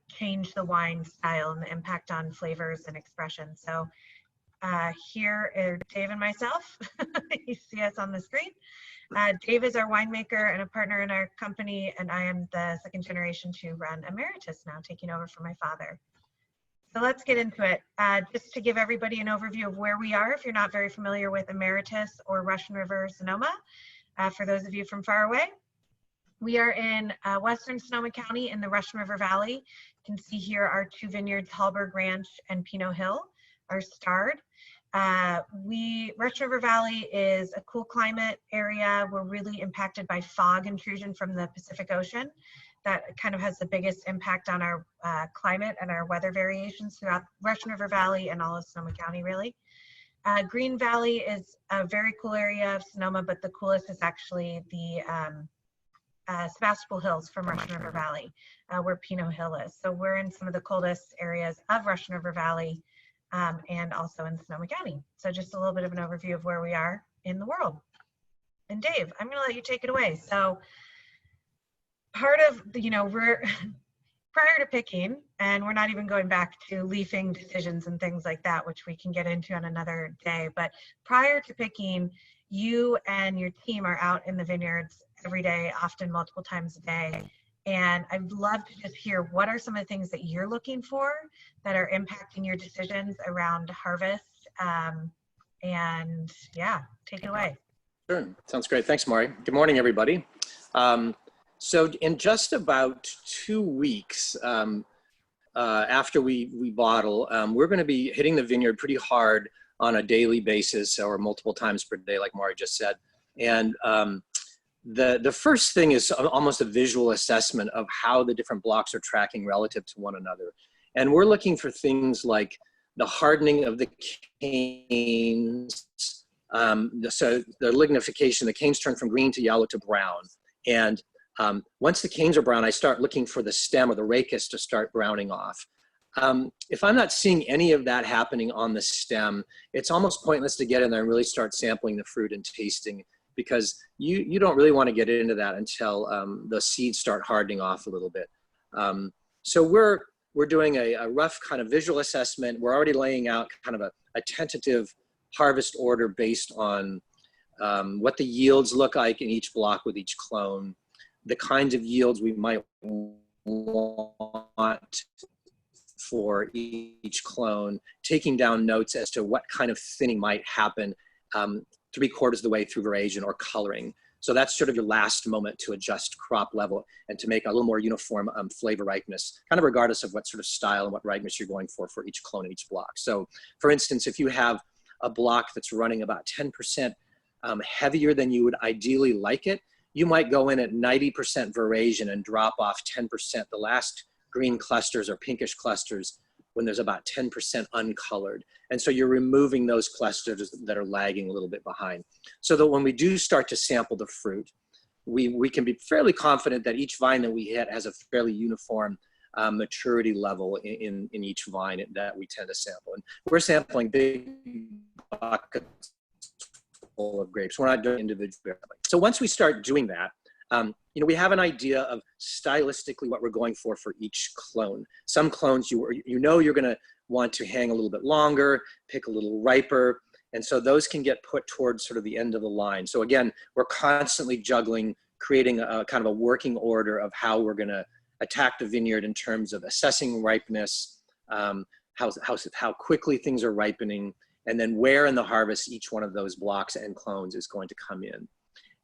change the wine style and the impact on flavors and expression. So here are Dave and myself. You see us on the screen. Dave is our winemaker and a partner in our company, and I am the second generation to run Emeritus now, taking over from my father. So let's get into it. Just to give everybody an overview of where we are, if you're not very familiar with Emeritus or Russian River Sonoma, for those of you from far away. We are in Western Sonoma County in the Russian River Valley. You can see here our two vineyards, Hallberg Ranch and Pinot Hill, are starred. Russian River Valley is a cool climate area. We're really impacted by fog intrusion from the Pacific Ocean. That kind of has the biggest impact on our climate and our weather variations throughout Russian River Valley and all of Sonoma County, really. Green Valley is a very cool area of Sonoma, but the coolest is actually the Sebastopol Hills from Russian River Valley, where Pinot Hill is. So we're in some of the coldest areas of Russian River Valley and also in Sonoma County. So just a little bit of an overview of where we are in the world. And Dave, I'm gonna let you take it away. So part of the, we're prior to picking, and we're not even going back to leafing decisions and things like that, which we can get into on another day, but prior to picking, you and your team are out in the vineyards every day, often multiple times a day. And I'd love to just hear what are some of the things that you're looking for that are impacting your decisions around harvest. And yeah, take it away. Sure, sounds great. Thanks, Maury. Good morning, everybody. So in just about 2 weeks after we bottle, we're going to be hitting the vineyard pretty hard on a daily basis or multiple times per day, like Maury just said. And the first thing is almost a visual assessment of how the different blocks are tracking relative to one another. And we're looking for things like the hardening of the canes, so the lignification, the canes turn from green to yellow to brown. And once the canes are brown, I start looking for the stem or the rachis to start browning off. If I'm not seeing any of that happening on the stem, it's almost pointless to get in there and really start sampling the fruit and tasting, because you don't really want to get into that until the seeds start hardening off a little bit. So we're doing a rough kind of visual assessment. We're already laying out kind of a tentative harvest order based on what the yields look like in each block with each clone, the kinds of yields we might want for each clone, taking down notes as to what kind of thinning might happen 3/4 of the way through veraison or coloring. So that's sort of your last moment to adjust crop level and to make a little more uniform flavor ripeness, kind of regardless of what sort of style and what ripeness you're going for each clone and each block. So for instance, if you have a block that's running about 10% heavier than you would ideally like it, you might go in at 90% veraison and drop off 10%, the last green clusters or pinkish clusters, when there's about 10% uncolored. And so you're removing those clusters that are lagging a little bit behind. So that when we do start to sample the fruit, we can be fairly confident that each vine that we hit has a fairly uniform maturity level in each vine that we tend to sample. And we're sampling big buckets full of grapes. We're not doing individually. So once we start doing that, we have an idea of stylistically what we're going for each clone. Some clones you're going to want to hang a little bit longer, pick a little riper, and so those can get put towards sort of the end of the line. So again, we're constantly juggling, creating a kind of a working order of how we're going to attack the vineyard in terms of assessing ripeness, how quickly things are ripening, and then where in the harvest each one of those blocks and clones is going to come in.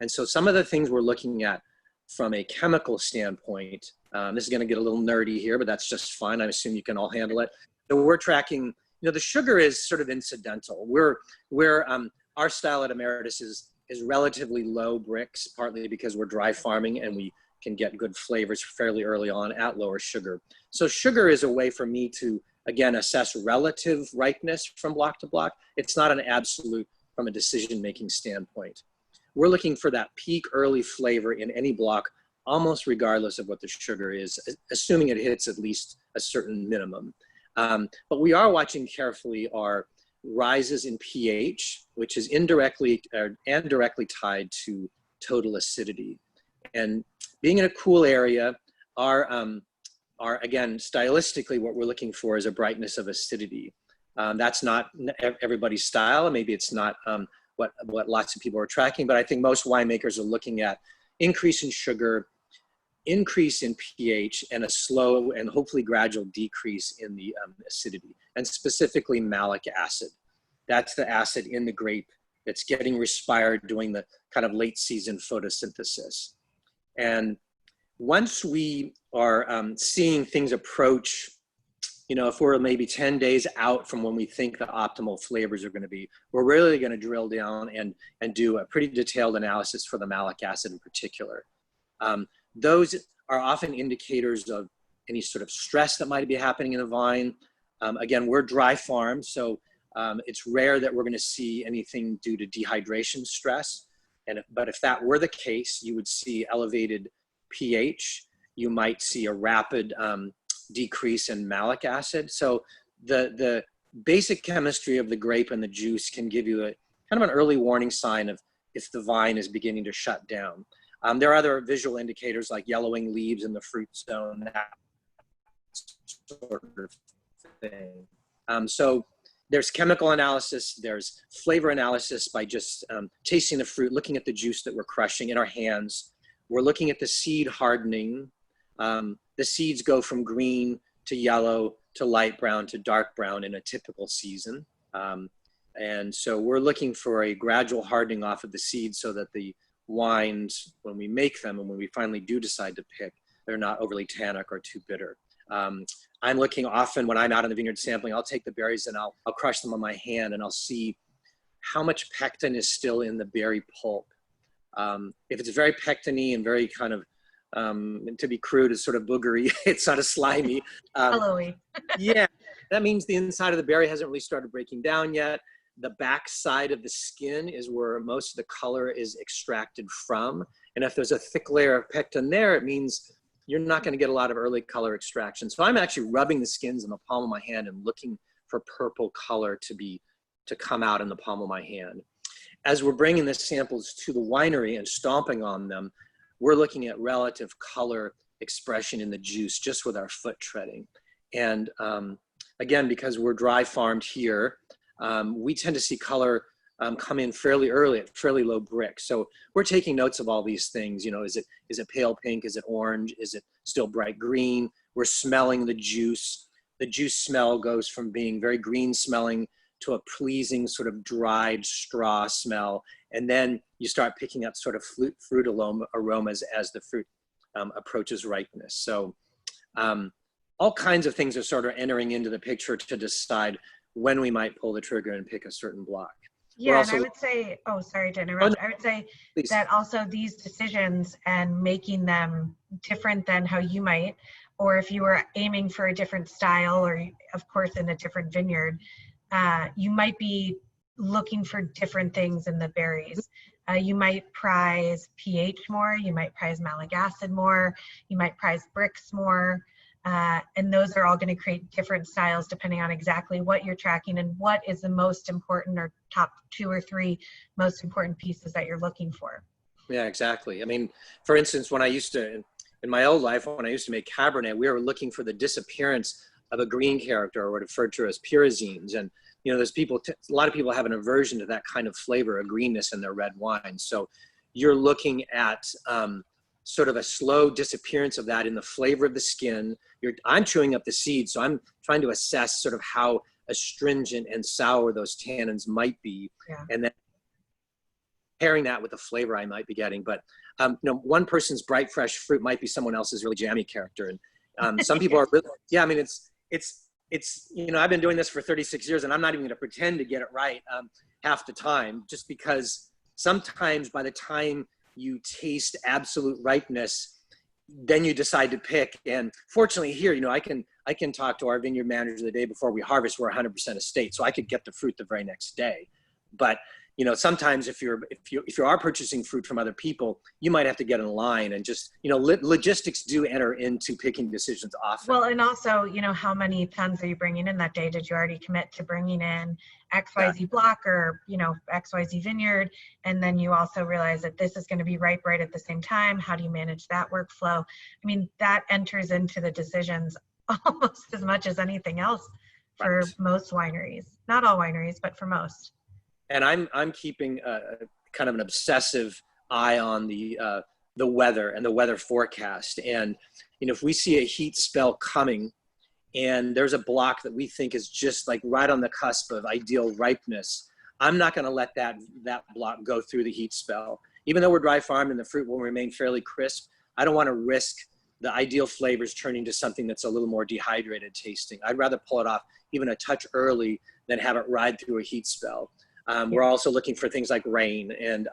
And so some of the things we're looking at from a chemical standpoint, this is going to get a little nerdy here, but that's just fine. I assume you can all handle it. So we're tracking, the sugar is sort of incidental. Our style at Emeritus is relatively low bricks, partly because we're dry farming and we can get good flavors fairly early on at lower sugar. So sugar is a way for me to, again, assess relative ripeness from block to block. It's not an absolute from a decision-making standpoint. We're looking for that peak early flavor in any block, almost regardless of what the sugar is, assuming it hits at least a certain minimum. But we are watching carefully our rises in pH, which is indirectly and directly tied to total acidity. And being in a cool area, our are, again, stylistically, what we're looking for is a brightness of acidity. That's not everybody's style. Maybe it's not what lots of people are tracking, but I think most winemakers are looking at increase in sugar, increase in pH, and a slow and hopefully gradual decrease in the acidity, and specifically malic acid. That's the acid in the grape that's getting respired during the kind of late season photosynthesis. And once we are seeing things approach, if we're maybe 10 days out from when we think the optimal flavors are going to be, we're really going to drill down and do a pretty detailed analysis for the malic acid in particular. Those are often indicators of any sort of stress that might be happening in the vine. Again, we're dry farmed, so it's rare that we're going to see anything due to dehydration stress. But if that were the case, you would see elevated pH. You might see a rapid decrease in malic acid. So the basic chemistry of the grape and the juice can give you a kind of an early warning sign of if the vine is beginning to shut down. There are other visual indicators like yellowing leaves in the fruit zone, that sort of thing. So there's chemical analysis, there's flavor analysis by just tasting the fruit, looking at the juice that we're crushing in our hands. We're looking at the seed hardening. The seeds go from green to yellow to light brown to dark brown in a typical season. And so we're looking for a gradual hardening off of the seeds so that the wines, when we make them and when we finally do decide to pick, they're not overly tannic or too bitter. I'm looking often when I'm out in the vineyard sampling, I'll take the berries and I'll crush them on my hand and I'll see how much pectin is still in the berry pulp. If it's very pectin-y and very kind of, to be crude, it's sort of boogery, it's sort of slimy. Yellowy. Yeah, that means the inside of the berry hasn't really started breaking down yet. The back side of the skin is where most of the color is extracted from. And if there's a thick layer of pectin there, it means you're not going to get a lot of early color extraction. So I'm actually rubbing the skins in the palm of my hand and looking for purple color to come out in the palm of my hand. As we're bringing the samples to the winery and stomping on them, we're looking at relative color expression in the juice just with our foot treading. And again, because we're dry farmed here, we tend to see color come in fairly early at fairly low brick. So we're taking notes of all these things. Is it pale pink? Is it orange? Is it still bright green? We're smelling the juice. The juice smell goes from being very green smelling to a pleasing sort of dried straw smell. And then you start picking up sort of fruit aromas as the fruit approaches ripeness. So all kinds of things are sort of entering into the picture to decide when we might pull the trigger and pick a certain block. Yeah, and I would say, oh, sorry to interrupt. I would say please. That also these decisions and making them different than how you might, or if you were aiming for a different style, or of course in a different vineyard, you might be looking for different things in the berries. You might prize pH more, you might prize malic acid more, you might prize bricks more. And those are all going to create different styles depending on exactly what you're tracking and what is the most important or top 2 or 3 most important pieces that you're looking for. Yeah, exactly. I mean, for instance, when I used to, in my old life, when I used to make Cabernet, we were looking for the disappearance of a green character, or what referred to as pyrazines. And, there's people, a lot of people have an aversion to that kind of flavor, a greenness in their red wines. So you're looking at sort of a slow disappearance of that in the flavor of the skin. I'm chewing up the seeds, so I'm trying to assess sort of how astringent and sour those tannins might be, and then pairing that with the flavor I might be getting. But one person's bright, fresh fruit might be someone else's really jammy character, and some people are really, I mean, it's I've been doing this for 36 years, and I'm not even going to pretend to get it right half the time, just because sometimes by the time you taste absolute ripeness, then you decide to pick. And fortunately here, I can talk to our vineyard manager the day before we harvest. We're 100% estate, so I could get the fruit the very next day. But you know, sometimes if you are purchasing fruit from other people, you might have to get in line, and just, you know, logistics do enter into picking decisions often. Well, and also, you know, how many tons are you bringing in that day? Did you already commit to bringing in XYZ block or, you know, XYZ vineyard? And then you also realize that this is going to be ripe right at the same time. How do you manage that workflow? I mean, that enters into the decisions almost as much as anything else for most wineries. Not all wineries, but for most. And I'm keeping kind of an obsessive eye on the weather and the weather forecast. And, you know, if we see a heat spell coming and there's a block that we think is just like right on the cusp of ideal ripeness, I'm not going to let that block go through the heat spell. Even though we're dry farmed and the fruit will remain fairly crisp, I don't want to risk the ideal flavors turning to something that's a little more dehydrated tasting. I'd rather pull it off even a touch early than have it ride through a heat spell. We're also looking for things like rain. And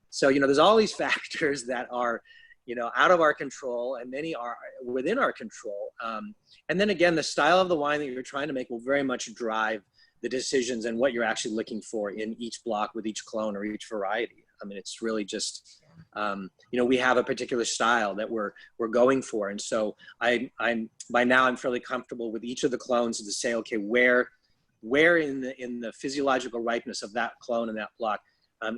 so, you know, there's all these factors that are, you know, out of our control, and many are within our control. And then again, the style of the wine that you're trying to make will very much drive the decisions and what you're actually looking for in each block with each clone or each variety. I mean, it's really just, you know, we have a particular style that we're going for. And so by now I'm fairly comfortable with each of the clones to say, okay, where in the physiological ripeness of that clone and that block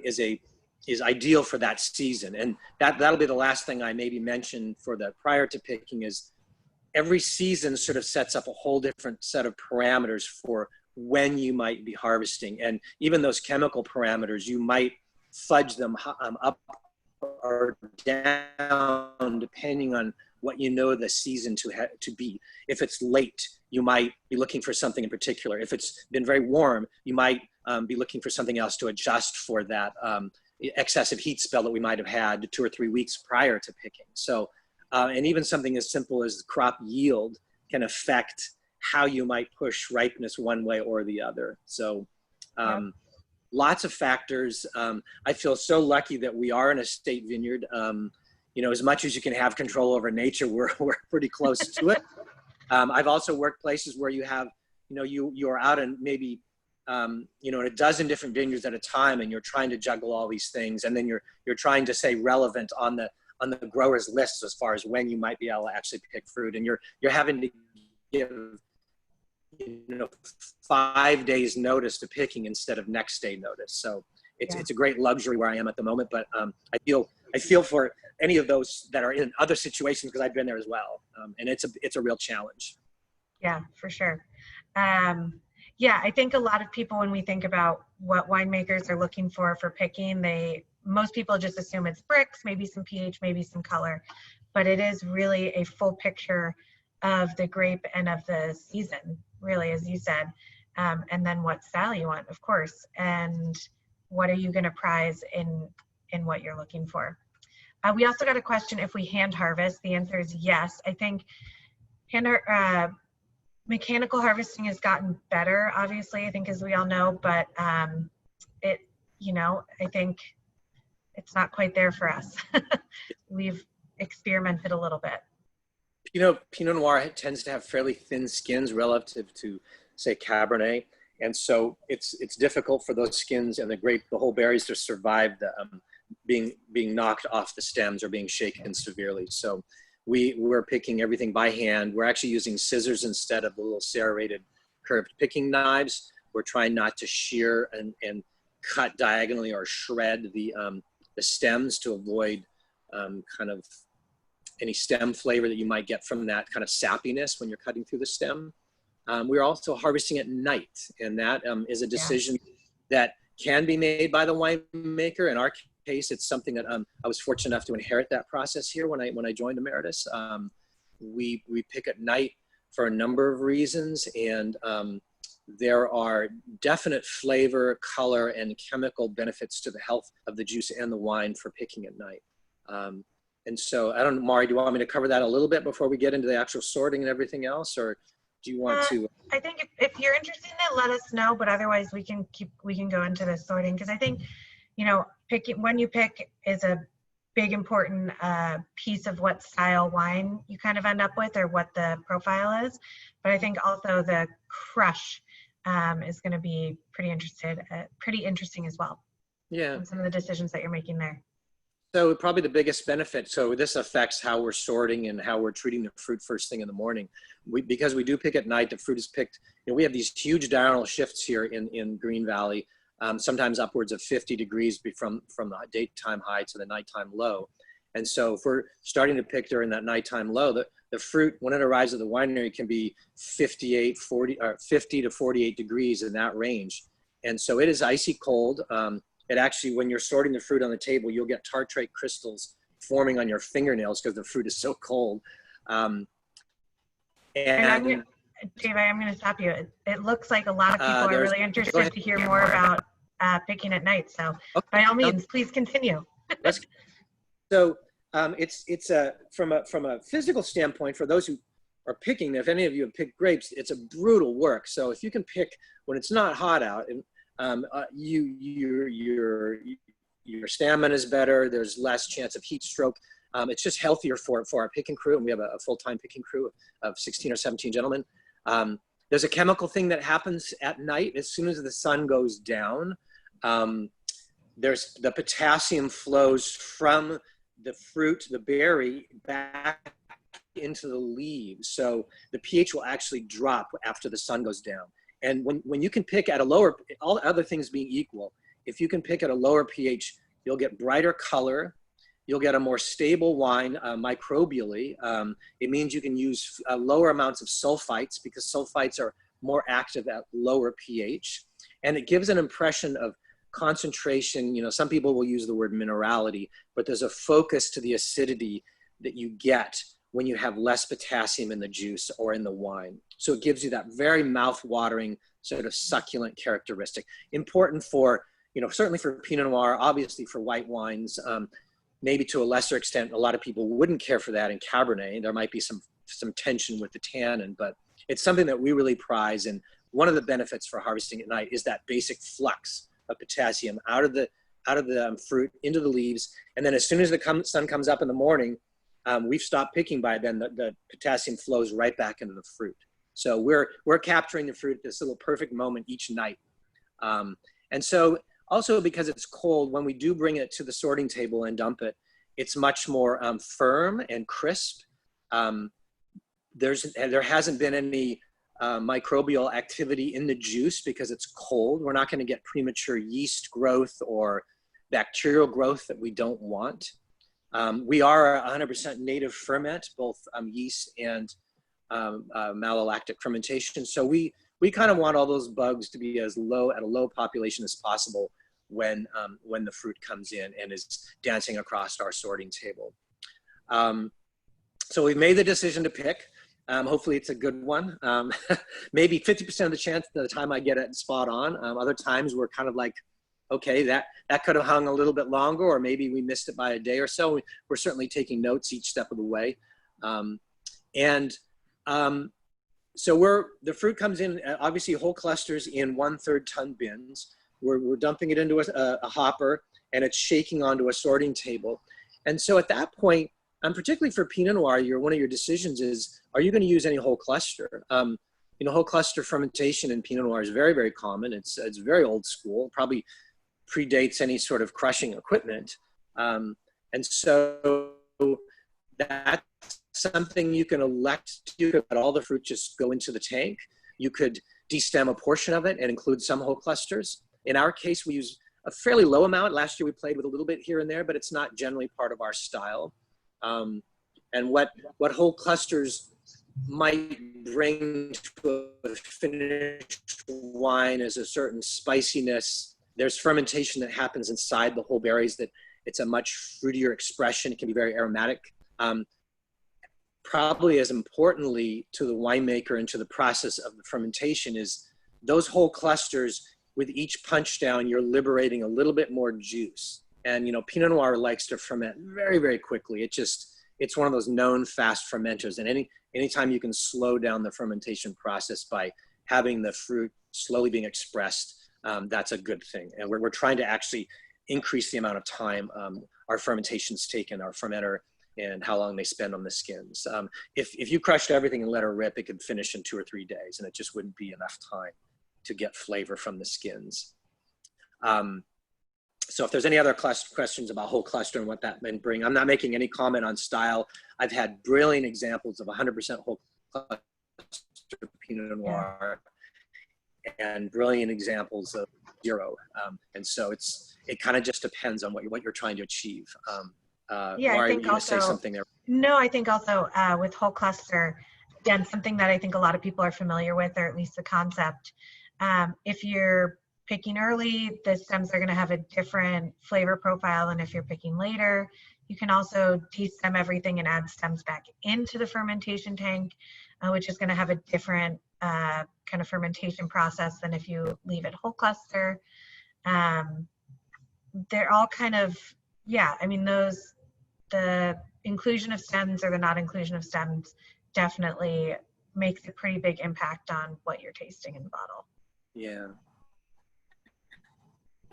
is ideal for that season. And that'll be the last thing I maybe mention for the prior to picking is every season sort of sets up a whole different set of parameters for when you might be harvesting. And even those chemical parameters, you might fudge them up or down depending on what you know the season to be. If it's late, you might be looking for something in particular. If it's been very warm, you might be looking for something else to adjust for that excessive heat spell that we might have had 2 or 3 weeks prior to picking. So, and even something as simple as crop yield can affect how you might push ripeness one way or the other. So lots of factors. I feel so lucky that we are in a state vineyard. You know, as much as you can have control over nature, we're pretty close to it. I've also worked places where you have, you know, you're out in maybe, you know, in a dozen different vineyards at a time, and you're trying to juggle all these things, and then you're trying to stay relevant on the growers' lists as far as when you might be able to actually pick fruit, and you're having to give, you know, 5 days notice to picking instead of next day notice. So it's a great luxury where I am at the moment, but I feel for any of those that are in other situations because I've been there as well, and it's a real challenge. Yeah, for sure. Yeah, I think a lot of people, when we think about what winemakers are looking for picking, most people just assume it's bricks, maybe some pH, maybe some color, but it is really a full picture of the grape and of the season, really, as you said, and then what style you want, of course, and what are you going to prize in what you're looking for. We also got a question if we hand harvest. The answer is yes. I think mechanical harvesting has gotten better, obviously, I think, as we all know, but you know, I think it's not quite there for us. We've experimented a little bit. Pinot Noir tends to have fairly thin skins relative to, say, Cabernet, and so it's difficult for those skins and the whole berries to survive the being knocked off the stems or being shaken severely. So we're picking everything by hand. We're actually using scissors instead of the little serrated curved picking knives. We're trying not to shear and cut diagonally or shred the stems to avoid kind of any stem flavor that you might get from that kind of sappiness when you're cutting through the stem. We're also harvesting at night, and that is a decision that can be made by the winemaker. In our case, it's something that I was fortunate enough to inherit that process here when I joined Emeritus. We pick at night for a number of reasons, and there are definite flavor, color, and chemical benefits to the health of the juice and the wine for picking at night. And so, I don't know, Mari, do you want me to cover that a little bit before we get into the actual sorting and everything else, or do you want to? I think if you're interested in it, let us know, but otherwise we can go into the sorting, because I think, you know, when you pick is a big important piece of what style wine you kind of end up with or what the profile is. But I think also the crush is going to be pretty interesting as well. Yeah. and some of the decisions that you're making there? So probably the biggest benefit, so this affects how we're sorting and how we're treating the fruit first thing in the morning. Because we do pick at night, the fruit is picked, we have these huge diurnal shifts here in Green Valley, sometimes upwards of 50 degrees from the daytime high to the nighttime low. And so if we're starting to pick during that nighttime low, the fruit, when it arrives at the winery, can be 50 to 48 degrees in that range. And so it is icy cold. It actually, when you're sorting the fruit on the table, you'll get tartrate crystals forming on your fingernails because the fruit is so cold. And David, I'm going to stop you. It looks like a lot of people are really interested to hear more about picking at night. So by all means, please continue. So it's from a physical standpoint, for those who are picking, if any of you have picked grapes, it's a brutal work. So if you can pick when it's not hot out, and your stamina is better. There's less chance of heat stroke. It's just healthier for our picking crew, and we have a full-time picking crew of 16 or 17 gentlemen. There's a chemical thing that happens at night as soon as the sun goes down. There's the potassium flows from the fruit, the berry, back into the leaves. So the pH will actually drop after the sun goes down. And when you can pick at a lower, all other things being equal, if you can pick at a lower pH, you'll get brighter color, you'll get a more stable wine microbially. It means you can use lower amounts of sulfites because sulfites are more active at lower pH. And it gives an impression of concentration. Some people will use the word minerality, but there's a focus to the acidity that you get when you have less potassium in the juice or in the wine. So it gives you that very mouth-watering sort of succulent characteristic. Important for, certainly for Pinot Noir, obviously for white wines, maybe to a lesser extent, a lot of people wouldn't care for that in Cabernet. There might be some tension with the tannin, but it's something that we really prize. And one of the benefits for harvesting at night is that basic flux of potassium out of the fruit into the leaves. And then as soon as the sun comes up in the morning, we've stopped picking by then, the potassium flows right back into the fruit. So we're capturing the fruit at this little perfect moment each night. And so also because it's cold, when we do bring it to the sorting table and dump it, it's much more firm and crisp. There hasn't been any microbial activity in the juice because it's cold. We're not going to get premature yeast growth or bacterial growth that we don't want. We are 100% native ferment, both yeast and malolactic fermentation. So we kind of want all those bugs to be at a low population as possible when the fruit comes in and is dancing across our sorting table. So we've made the decision to pick. Hopefully it's a good one. Maybe 50% of the chance the time I get it spot on. Other times we're kind of like, okay, that could have hung a little bit longer, or maybe we missed it by a day or so. We're certainly taking notes each step of the way. So the fruit comes in, obviously whole clusters in 1/3 ton bins. We're dumping it into a hopper, and it's shaking onto a sorting table. And so at that point, particularly for Pinot Noir, one of your decisions is, are you going to use any whole cluster? Whole cluster fermentation in Pinot Noir is very, very common. It's very old school, probably predates any sort of crushing equipment. And so that's something you can elect to do. Let all the fruit just go into the tank. You could destem a portion of it and include some whole clusters. In our case, we use a fairly low amount. Last year we played with a little bit here and there, but it's not generally part of our style. And what whole clusters might bring to a finished wine is a certain spiciness. There's fermentation that happens inside the whole berries that it's a much fruitier expression. It can be very aromatic. Probably as importantly to the winemaker and to the process of the fermentation is those whole clusters, with each punch down, you're liberating a little bit more juice. And, Pinot Noir likes to ferment very, very quickly. It's one of those known fast fermenters. And anytime you can slow down the fermentation process by having the fruit slowly being expressed, that's a good thing. And we're trying to actually increase the amount of time our fermentations take in our fermenter and how long they spend on the skins. If you crushed everything and let her rip, it could finish in 2 or 3 days, and it just wouldn't be enough time to get flavor from the skins. So if there's any other questions about whole cluster and what that may bring, I'm not making any comment on style. I've had brilliant examples of 100% whole cluster Pinot Noir and brilliant examples of 0. And so it kind of just depends on what you're trying to achieve. Yeah, Laura, I think you also, say something there. No, I think also with whole cluster, again, something that I think a lot of people are familiar with, or at least the concept. If you're picking early, the stems are going to have a different flavor profile than if you're picking later. You can also de-stem everything and add stems back into the fermentation tank, which is going to have a different kind of fermentation process than if you leave it whole cluster. They're all kind of, yeah, I mean, the inclusion of stems or the not inclusion of stems definitely makes a pretty big impact on what you're tasting in the bottle. Yeah.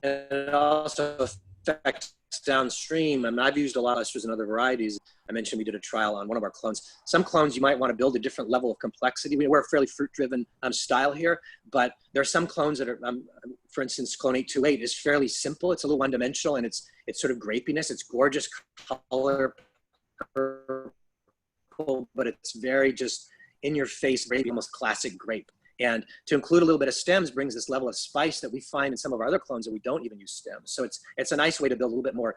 And it also affects downstream. I mean, I've used a lot of clusters and other varieties. I mentioned we did a trial on one of our clones. Some clones you might want to build a different level of complexity. We're a fairly fruit-driven style here, but there are some clones that are, for instance, clone 828 is fairly simple. It's a little one-dimensional, and it's sort of grapiness. It's gorgeous color, purple, but it's very just in-your-face, very almost classic grape. And to include a little bit of stems brings this level of spice that we find in some of our other clones that we don't even use stems. So it's a nice way to build a little bit more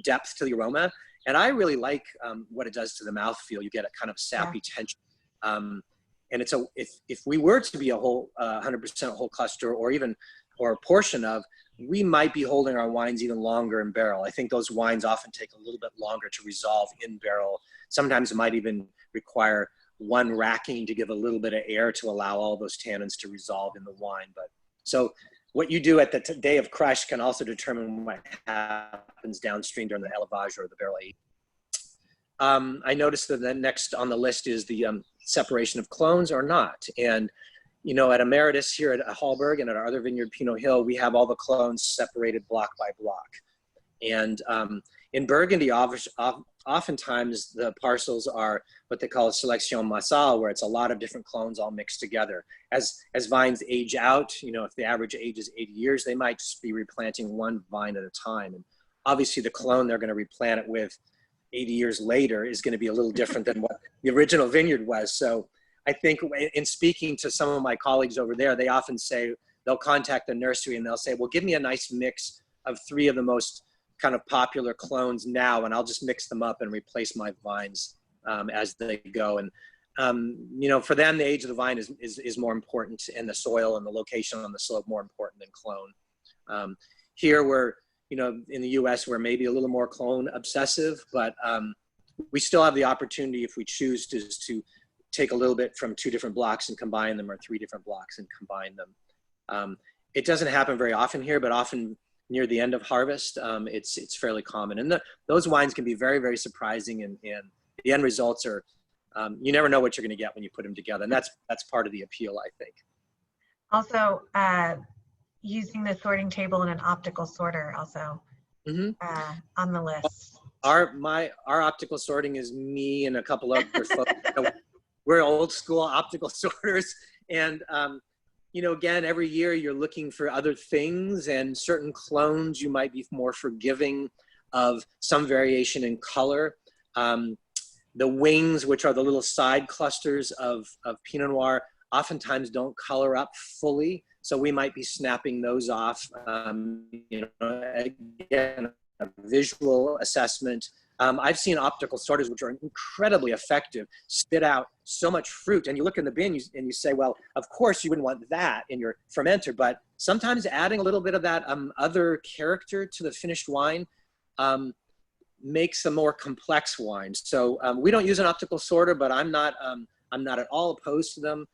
depth to the aroma. And I really like what it does to the mouthfeel. You get a kind of sappy tension. And if we were to be a whole 100% whole cluster or a portion of, we might be holding our wines even longer in barrel. I think those wines often take a little bit longer to resolve in barrel. Sometimes it might even require one racking to give a little bit of air to allow all those tannins to resolve in the wine. But so what you do at the day of crush can also determine what happens downstream during the élevage or the barrel age. I noticed that the next on the list is the separation of clones or not. And, you know, at Emeritus here at Hallberg and at our other vineyard, Pinot Hill, we have all the clones separated block by block. And in Burgundy, oftentimes the parcels are what they call a sélection massale, where it's a lot of different clones all mixed together. As vines age out, you know, if the average age is 80 years, they might just be replanting one vine at a time. And obviously the clone they're going to replant it with 80 years later is going to be a little different than what the original vineyard was. So I think in speaking to some of my colleagues over there, they often say, they'll contact the nursery and they'll say, well, give me a nice mix of 3 of the most kind of popular clones now, and I'll just mix them up and replace my vines as they go. And you know, for them, the age of the vine is more important, and the soil and the location on the slope more important than clone. Here we're, you know, in the US, we're maybe a little more clone obsessive, but we still have the opportunity, if we choose to take a little bit from 2 different blocks and combine them, or 3 different blocks and combine them. It doesn't happen very often here, but often near the end of harvest, it's fairly common. And those wines can be very, very surprising, and the end results are, you never know what you're going to get when you put them together. And that's part of the appeal, I think. Also, using the sorting table and an optical sorter also on the list. Our optical sorting is me and a couple other folks. We're old school optical sorters. And you know, again, every year you're looking for other things, and certain clones you might be more forgiving of some variation in color. The wings, which are the little side clusters of Pinot Noir, oftentimes don't color up fully. So we might be snapping those off. You know, again, a visual assessment. I've seen optical sorters, which are incredibly effective, spit out so much fruit. And you look in the bin and you say, well, of course you wouldn't want that in your fermenter, but sometimes adding a little bit of that other character to the finished wine makes a more complex wine. So we don't use an optical sorter, but I'm not at all opposed to them.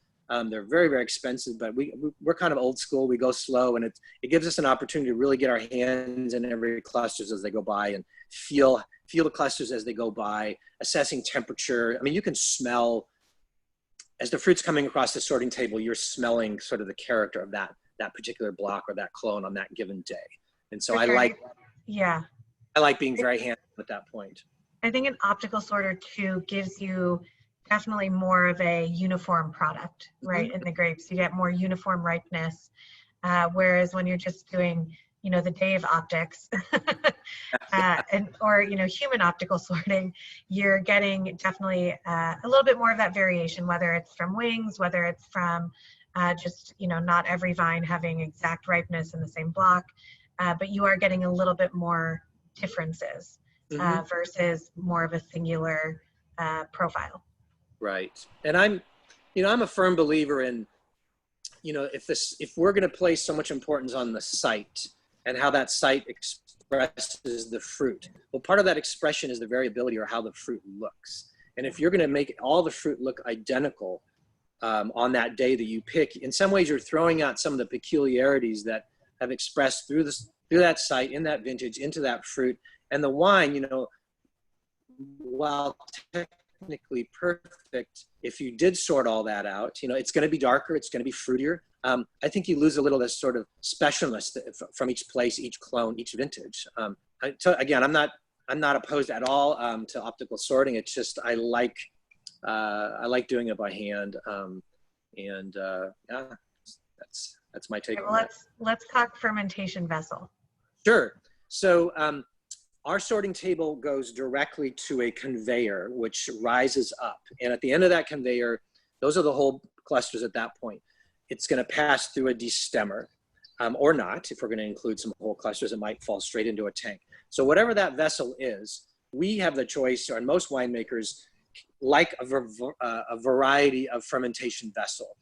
They're very, very expensive, but we're kind of old school. We go slow, and it gives us an opportunity to really get our hands in every clusters as they go by, and feel the clusters as they go by, assessing temperature. I mean, you can smell, as the fruit's coming across the sorting table, you're smelling sort of the character of that particular block or that clone on that given day. And so I like being very hands-on at that point. I think an optical sorter too gives you definitely more of a uniform product, right? In the grapes, you get more uniform ripeness. Whereas when you're just doing the day of optics, or human optical sorting, you're getting definitely a little bit more of that variation, whether it's from wings, whether it's from just not every vine having exact ripeness in the same block, but you are getting a little bit more differences versus more of a singular profile. Right. And I'm a firm believer in, if we're going to place so much importance on the site and how that site expresses the fruit, well, part of that expression is the variability or how the fruit looks. And if you're going to make all the fruit look identical on that day that you pick, in some ways you're throwing out some of the peculiarities that have expressed through that site, in that vintage, into that fruit. And the wine, while technically perfect, if you did sort all that out, it's going to be darker, it's going to be fruitier. I think you lose a little of this sort of specialness from each place, each clone, each vintage. Again, I'm not opposed at all to optical sorting. It's just I like doing it by hand, yeah, that's my take. Okay, well, let's talk fermentation vessel. Sure. So our sorting table goes directly to a conveyor, which rises up. And at the end of that conveyor, those are the whole clusters at that point. It's going to pass through a destemmer, or not. If we're going to include some whole clusters, it might fall straight into a tank. So whatever that vessel is, we have the choice, or most winemakers like a variety of fermentation vessel.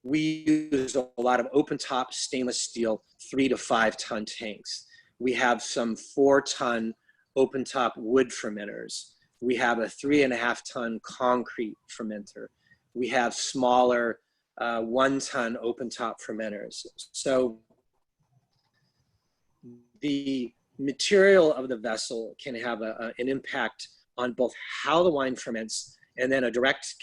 We use a lot of open top stainless steel 3 to 5 ton tanks. We have some 4-ton open top wood fermenters. We have a 3.5 ton concrete fermenter. We have smaller 1-ton open top fermenters. So the material of the vessel can have an impact on both how the wine ferments and then a direct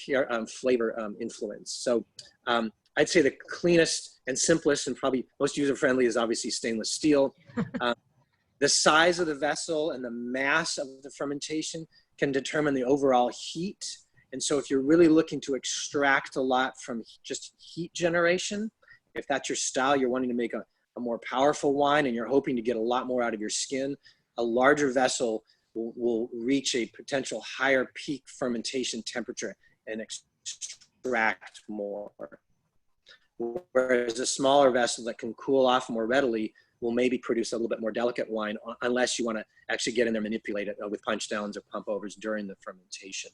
flavor influence. So I'd say the cleanest and simplest and probably most user-friendly is obviously stainless steel. The size of the vessel and the mass of the fermentation can determine the overall heat. And so if you're really looking to extract a lot from just heat generation, if that's your style, you're wanting to make a more powerful wine and you're hoping to get a lot more out of your skin, a larger vessel will reach a potential higher peak fermentation temperature and extract more. Whereas a smaller vessel that can cool off more readily will maybe produce a little bit more delicate wine, unless you want to actually get in there, manipulate it with punch downs or pump overs during the fermentation.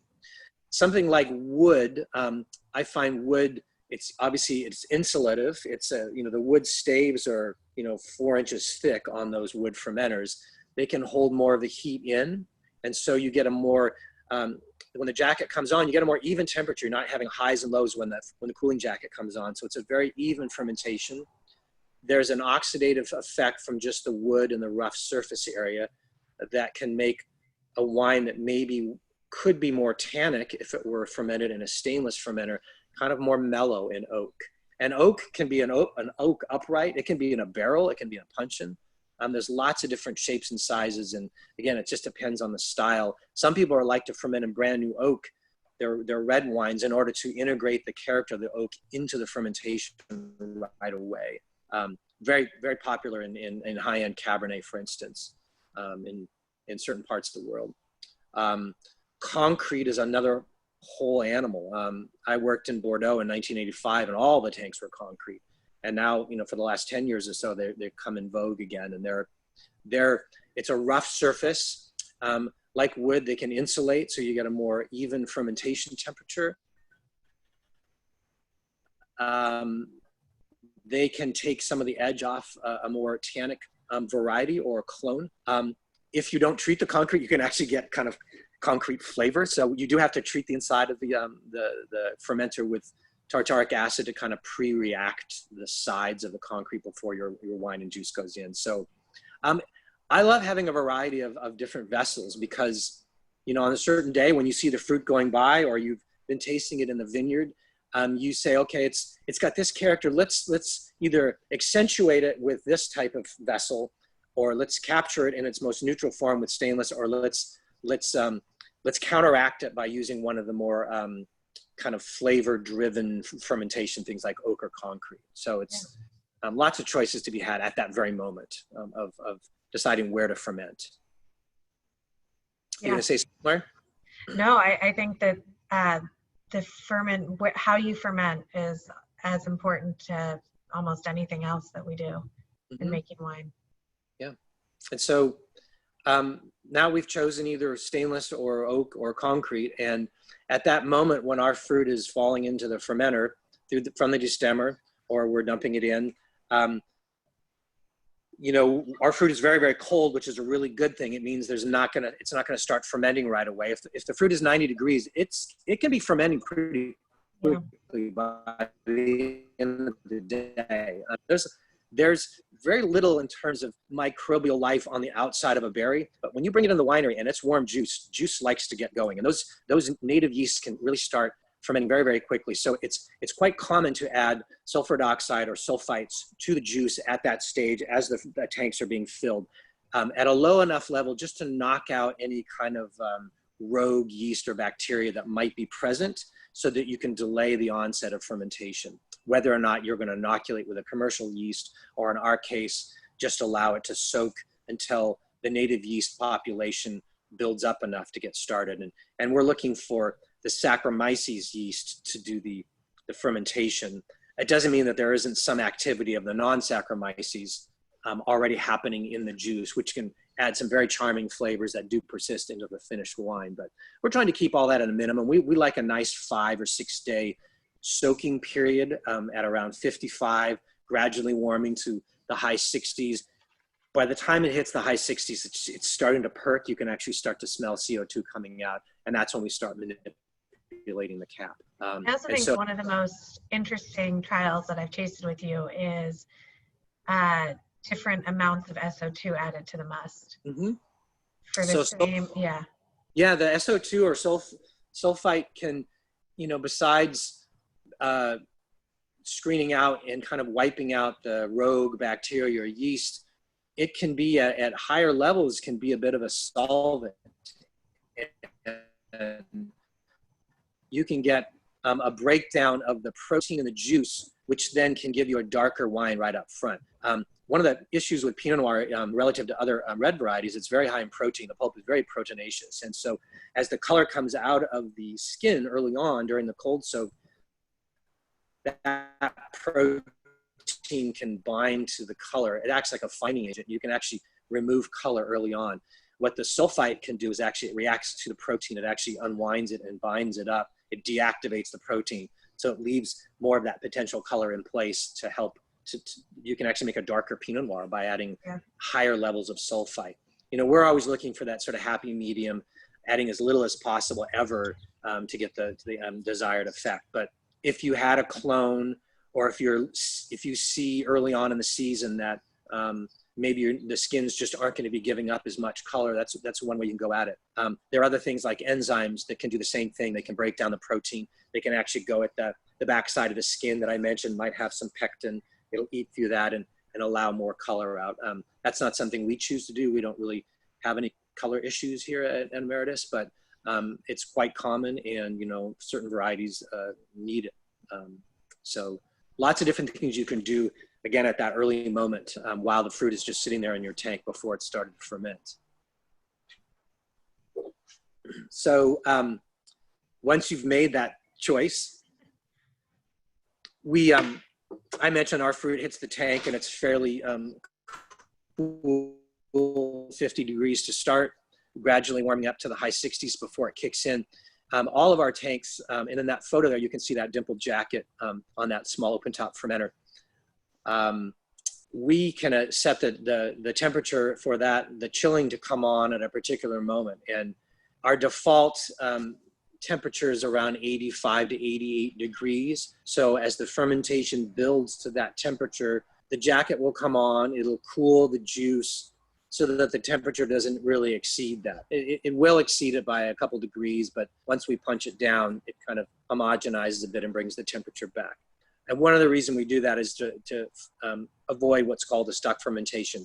Something like wood, I find wood, it's insulative. It's the wood staves are 4 inches thick on those wood fermenters. They can hold more of the heat in, and so you get a more when the jacket comes on, you get a more even temperature. You're not having highs and lows when the cooling jacket comes on. So it's a very even fermentation. There's an oxidative effect from just the wood and the rough surface area that can make a wine that maybe could be more tannic if it were fermented in a stainless fermenter, kind of more mellow in oak. And oak can be an oak upright. It can be in a barrel. It can be in a puncheon. There's lots of different shapes and sizes. And again, it just depends on the style. Some people are like to ferment in brand new oak, their red wines, in order to integrate the character of the oak into the fermentation right away. Very, very popular in high-end Cabernet, for instance, in certain parts of the world. Concrete is another whole animal. I worked in Bordeaux in 1985 and all the tanks were concrete. And now, for the last 10 years or so, they've come in vogue again. And it's a rough surface. Like wood, they can insulate, so you get a more even fermentation temperature. They can take some of the edge off a more tannic variety or clone. If you don't treat the concrete, you can actually get kind of concrete flavor. So you do have to treat the inside of the fermenter with tartaric acid to kind of pre-react the sides of the concrete before your wine and juice goes in. So I love having a variety of different vessels because, on a certain day when you see the fruit going by or you've been tasting it in the vineyard, you say, okay, it's got this character. Let's either accentuate it with this type of vessel, or let's capture it in its most neutral form with stainless, or let's counteract it by using one of the more kind of flavor-driven fermentation things like oak or concrete. So lots of choices to be had at that very moment of deciding where to ferment. Yeah. You gonna say somewhere? No, I think that how you ferment is as important to almost anything else that we do in making wine. Yeah. And so now we've chosen either stainless or oak or concrete. And at that moment when our fruit is falling into the fermenter from the destemmer, or we're dumping it in, you know, our fruit is very, very cold, which is a really good thing. It means it's not gonna start fermenting right away. If the fruit is 90 degrees, it can be fermenting pretty quickly by the end of the day. There's very little in terms of microbial life on the outside of a berry, but when you bring it in the winery and it's warm juice likes to get going, and those native yeasts can really start fermenting very, very quickly. So it's quite common to add sulfur dioxide or sulfites to the juice at that stage as the tanks are being filled at a low enough level just to knock out any kind of rogue yeast or bacteria that might be present, so that you can delay the onset of fermentation. Whether or not you're going to inoculate with a commercial yeast, or in our case, just allow it to soak until the native yeast population builds up enough to get started. And we're looking for the Saccharomyces yeast to do the fermentation. It doesn't mean that there isn't some activity of the non-Saccharomyces already happening in the juice, which can add some very charming flavors that do persist into the finished wine. But we're trying to keep all that at a minimum. We like a nice 5 or 6 day soaking period at around 55, gradually warming to the high 60s. By the time it hits the high 60s, it's starting to perk. You can actually start to smell CO2 coming out, and that's when we start manipulating the cap. I also think one of the most interesting trials that I've tasted with you is different amounts of SO2 added to the must. For the same, Yeah, the SO2 or sulfite can, you know, besides screening out and kind of wiping out the rogue bacteria or yeast, it can be at higher levels, can be a bit of a solvent. And you can get a breakdown of the protein in the juice, which then can give you a darker wine right up front. One of the issues with Pinot Noir relative to other red varieties, it's very high in protein. The pulp is very proteinaceous. And so as the color comes out of the skin early on during the cold soak, that protein can bind to the color. It acts like a fining agent. You can actually remove color early on. What the sulfite can do is actually it reacts to the protein. It actually unwinds it and binds it up. It deactivates the protein. So it leaves more of that potential color in place to help. You can actually make a darker Pinot Noir by adding higher levels of sulfite. You know, we're always looking for that sort of happy medium, adding as little as possible ever to get the desired effect. But if you had a clone, or if you see early on in the season that maybe the skins just aren't going to be giving up as much color, that's one way you can go at it. There are other things like enzymes that can do the same thing. They can break down the protein. They can actually go at the backside of the skin that I mentioned might have some pectin. It'll eat through that and allow more color out. That's not something we choose to do. We don't really have any color issues here at Emeritus, but it's quite common, and you know, certain varieties need it. So lots of different things you can do, again, at that early moment while the fruit is just sitting there in your tank before it started to ferment. So once you've made that choice, I mentioned our fruit hits the tank and it's fairly cool, 50 degrees to start, gradually warming up to the high 60s before it kicks in. All of our tanks, and in that photo there, you can see that dimpled jacket on that small open top fermenter. We can set the temperature for the chilling to come on at a particular moment. And our default temperature is around 85 to 88 degrees. So as the fermentation builds to that temperature, the jacket will come on, it'll cool the juice so that the temperature doesn't really exceed that. It will exceed it by a couple degrees, but once we punch it down, it kind of homogenizes a bit and brings the temperature back. And one of the reasons we do that is to avoid what's called a stuck fermentation.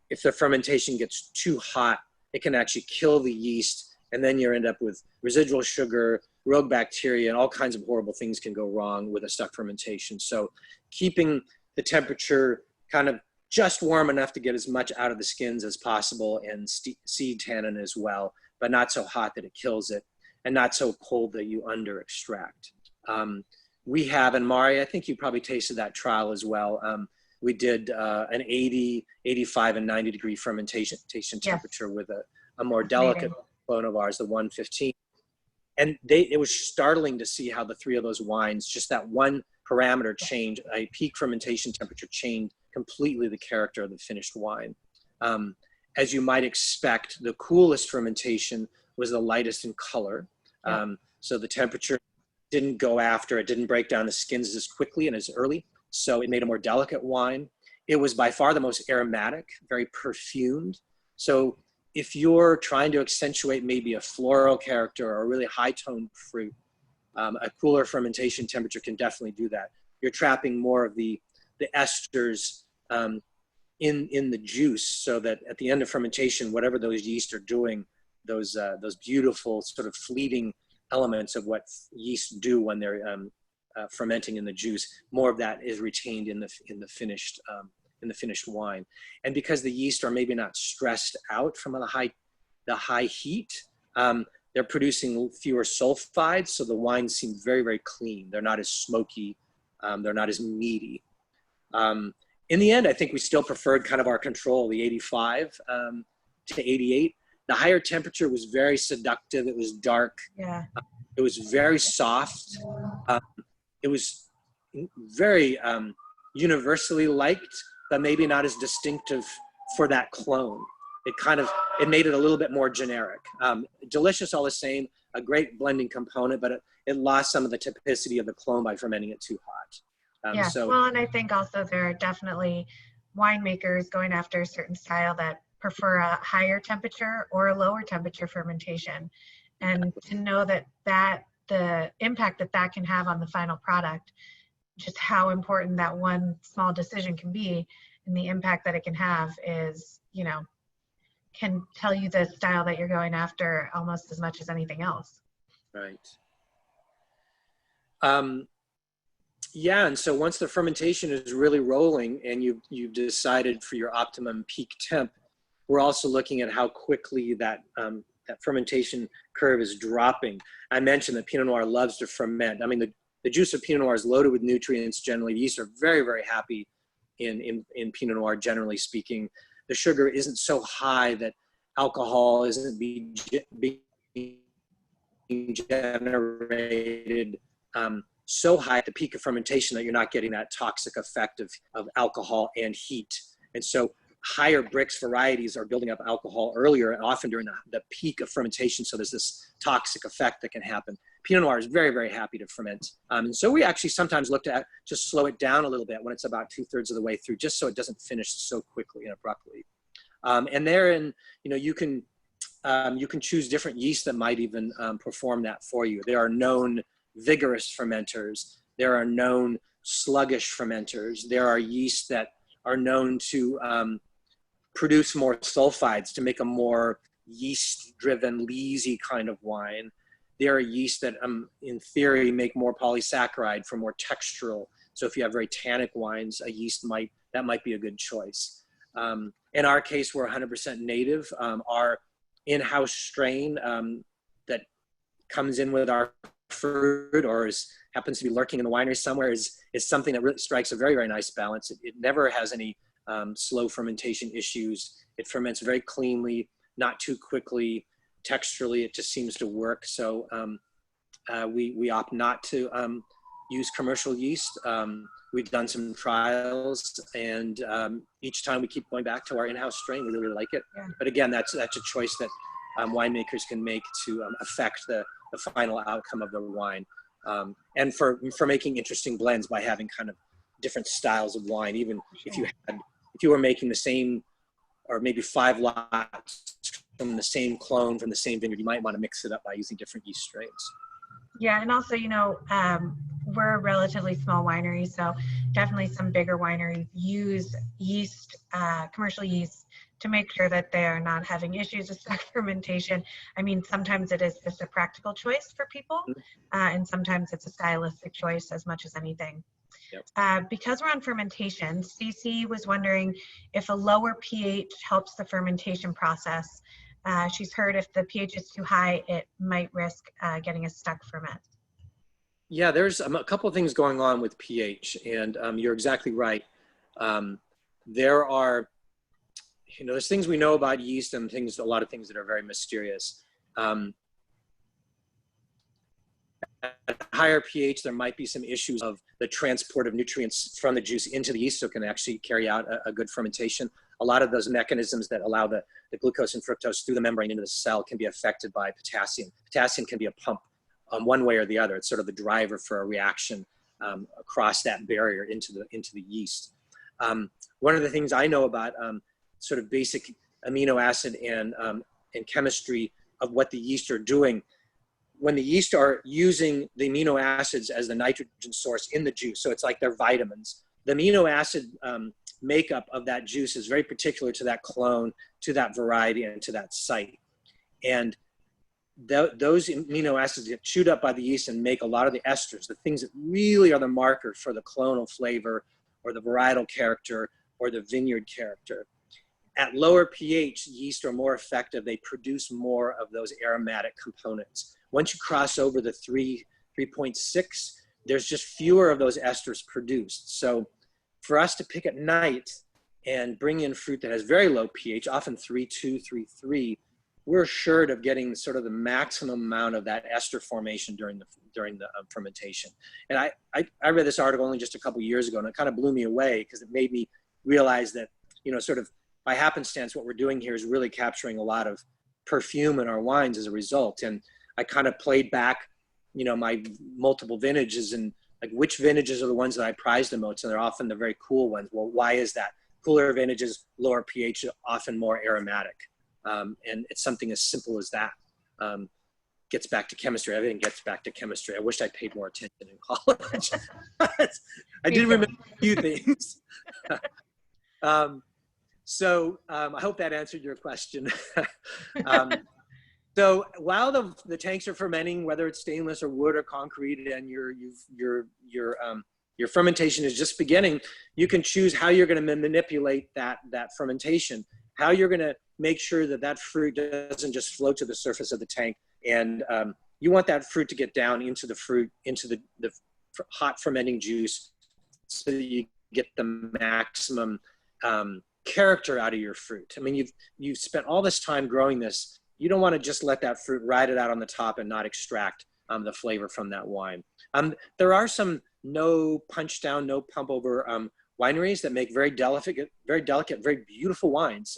If the fermentation gets too hot, it can actually kill the yeast, and then you end up with residual sugar, rogue bacteria, and all kinds of horrible things can go wrong with a stuck fermentation. So keeping the temperature kind of just warm enough to get as much out of the skins as possible, and seed tannin as well, but not so hot that it kills it, and not so cold that you under extract. We have, and Mari, I think you probably tasted that trial as well. We did an 80, 85, and 90 degree fermentation temperature with a more delicate clone of ours, the 115. And it was startling to see how the three of those wines, just that one parameter change, a peak fermentation temperature changed completely the character of the finished wine. As you might expect, the coolest fermentation was the lightest in color. So the temperature didn't go after, it didn't break down the skins as quickly and as early. So it made a more delicate wine. It was by far the most aromatic, very perfumed. So if you're trying to accentuate maybe a floral character or a really high-toned fruit, a cooler fermentation temperature can definitely do that. You're trapping more of the esters in the juice, so that at the end of fermentation, whatever those yeast are doing, those beautiful sort of fleeting elements of what yeast do when they're fermenting in the juice, more of that is retained in the finished wine. And because the yeast are maybe not stressed out from the high heat, they're producing fewer sulfides, so the wines seem very, very clean. They're not as smoky, they're not as meaty. In the end, I think we still preferred kind of our control, the 85 to 88. The higher temperature was very seductive. It was dark. Yeah. It was very soft. It was very universally liked, but maybe not as distinctive for that clone. It made it a little bit more generic. Delicious all the same, a great blending component, but it lost some of the typicity of the clone by fermenting it too hot. Well, and I think also there are definitely winemakers going after a certain style that prefer a higher temperature or a lower temperature fermentation. And to know that the impact that can have on the final product, just how important that one small decision can be, and the impact that it can have is, can tell you the style that you're going after almost as much as anything else. Right. Yeah, and so once the fermentation is really rolling and you've decided for your optimum peak temp, we're also looking at how quickly that fermentation curve is dropping. I mentioned that Pinot Noir loves to ferment. I mean, the juice of Pinot Noir is loaded with nutrients generally. The yeast are very, very happy in Pinot Noir, generally speaking. The sugar isn't so high that alcohol isn't being generated so high at the peak of fermentation that you're not getting that toxic effect of alcohol and heat. And so higher Brix varieties are building up alcohol earlier and often during the peak of fermentation. So there's this toxic effect that can happen. Pinot Noir is very, very happy to ferment. And so we actually sometimes look to just slow it down a little bit when it's about 2/3 of the way through, just so it doesn't finish so quickly and abruptly. And therein, you can choose different yeast that might even perform that for you. There are known vigorous fermenters. There are known sluggish fermenters. There are yeasts that are known to produce more sulfides to make a more yeast-driven, leesy kind of wine. There are yeasts that, in theory, make more polysaccharide for more textural. So if you have very tannic wines, a yeast might be a good choice. In our case, we're 100% native. Our in-house strain that comes in with our fruit or happens to be lurking in the winery somewhere is something that really strikes a very, very nice balance. It never has any slow fermentation issues. It ferments very cleanly, not too quickly. Texturally, it just seems to work. So we opt not to use commercial yeast. We've done some trials, and each time we keep going back to our in-house strain. We really like it. Yeah. But again, that's a choice that winemakers can make to affect the final outcome of the wine. And for making interesting blends by having kind of different styles of wine. Even if you were making the same, or maybe 5 lots from the same clone from the same vineyard, you might want to mix it up by using different yeast strains. Yeah, and also, we're a relatively small winery, so definitely some bigger wineries use yeast, commercial yeast, to make sure that they are not having issues with fermentation. I mean, sometimes it is just a practical choice for people, and sometimes it's a stylistic choice as much as anything. Yep. Because we're on fermentation, Cece was wondering if a lower pH helps the fermentation process. She's heard if the pH is too high, it might risk getting a stuck ferment. Yeah, there's a couple of things going on with pH, and you're exactly right. There are, there's things we know about yeast and a lot of things that are very mysterious. At higher pH, there might be some issues of the transport of nutrients from the juice into the yeast, so it can actually carry out a good fermentation. A lot of those mechanisms that allow the glucose and fructose through the membrane into the cell can be affected by potassium. Potassium can be a pump one way or the other. It's sort of the driver for a reaction across that barrier into the yeast. One of the things I know about sort of basic amino acid and chemistry of what the yeast are doing, when the yeast are using the amino acids as the nitrogen source in the juice, so it's like they're vitamins, the amino acid makeup of that juice is very particular to that clone, to that variety, and to that site. And those amino acids get chewed up by the yeast and make a lot of the esters, the things that really are the marker for the clonal flavor or the varietal character or the vineyard character. At lower pH, yeast are more effective. They produce more of those aromatic components. Once you cross over the 3.6, there's just fewer of those esters produced. So for us to pick at night and bring in fruit that has very low pH, often 3.2, 3.3, we're assured of getting sort of the maximum amount of that ester formation during the fermentation. And I read this article only just a couple years ago, and it kind of blew me away because it made me realize that, sort of by happenstance, what we're doing here is really capturing a lot of perfume in our wines as a result. And I kind of played back, my multiple vintages and like which vintages are the ones that I prize the most, and they're often the very cool ones. Well, why is that? Cooler vintages, lower pH, often more aromatic. And it's something as simple as that. Gets back to chemistry. Everything gets back to chemistry. I wish I paid more attention in college. I did remember a few things. So I hope that answered your question. So while the tanks are fermenting, whether it's stainless or wood or concrete, and your fermentation is just beginning, you can choose how you're going to manipulate that fermentation, how you're going to make sure that fruit doesn't just float to the surface of the tank. And you want that fruit to get down into the hot fermenting juice so that you get the maximum character out of your fruit. I mean, you've spent all this time growing this. You don't want to just let that fruit ride it out on the top and not extract the flavor from that wine. There are some no punch down, no pump over wineries that make very delicate, very beautiful wines.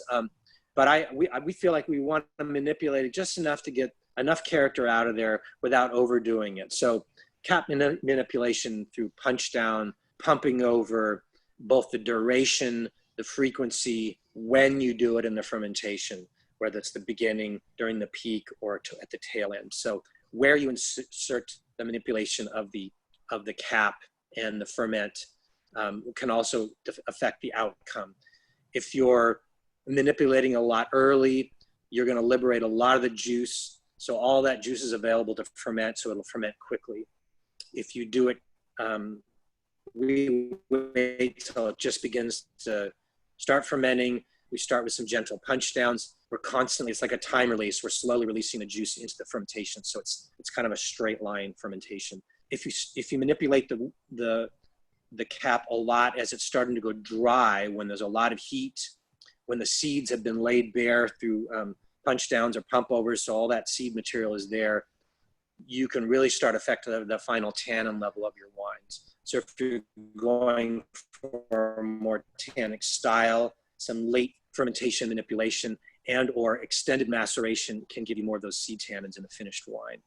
But we feel like we want to manipulate it just enough to get enough character out of there without overdoing it. So cap manipulation through punch down, pumping over, both the duration, the frequency, when you do it in the fermentation, whether it's the beginning, during the peak, or at the tail end. So where you insert the manipulation of the cap and the ferment can also affect the outcome. If you're manipulating a lot early, you're going to liberate a lot of the juice. So all that juice is available to ferment, so it'll ferment quickly. If you do it, we wait till it just begins to start fermenting. We start with some gentle punch downs. We're constantly, it's like a time release. We're slowly releasing the juice into the fermentation. So it's kind of a straight line fermentation. If you manipulate the cap a lot as it's starting to go dry, when there's a lot of heat, when the seeds have been laid bare through punch downs or pump overs, so all that seed material is there, you can really start affecting the final tannin level of your wines. So if you're going for a more tannic style, some late fermentation manipulation and or extended maceration can give you more of those seed tannins in the finished wine.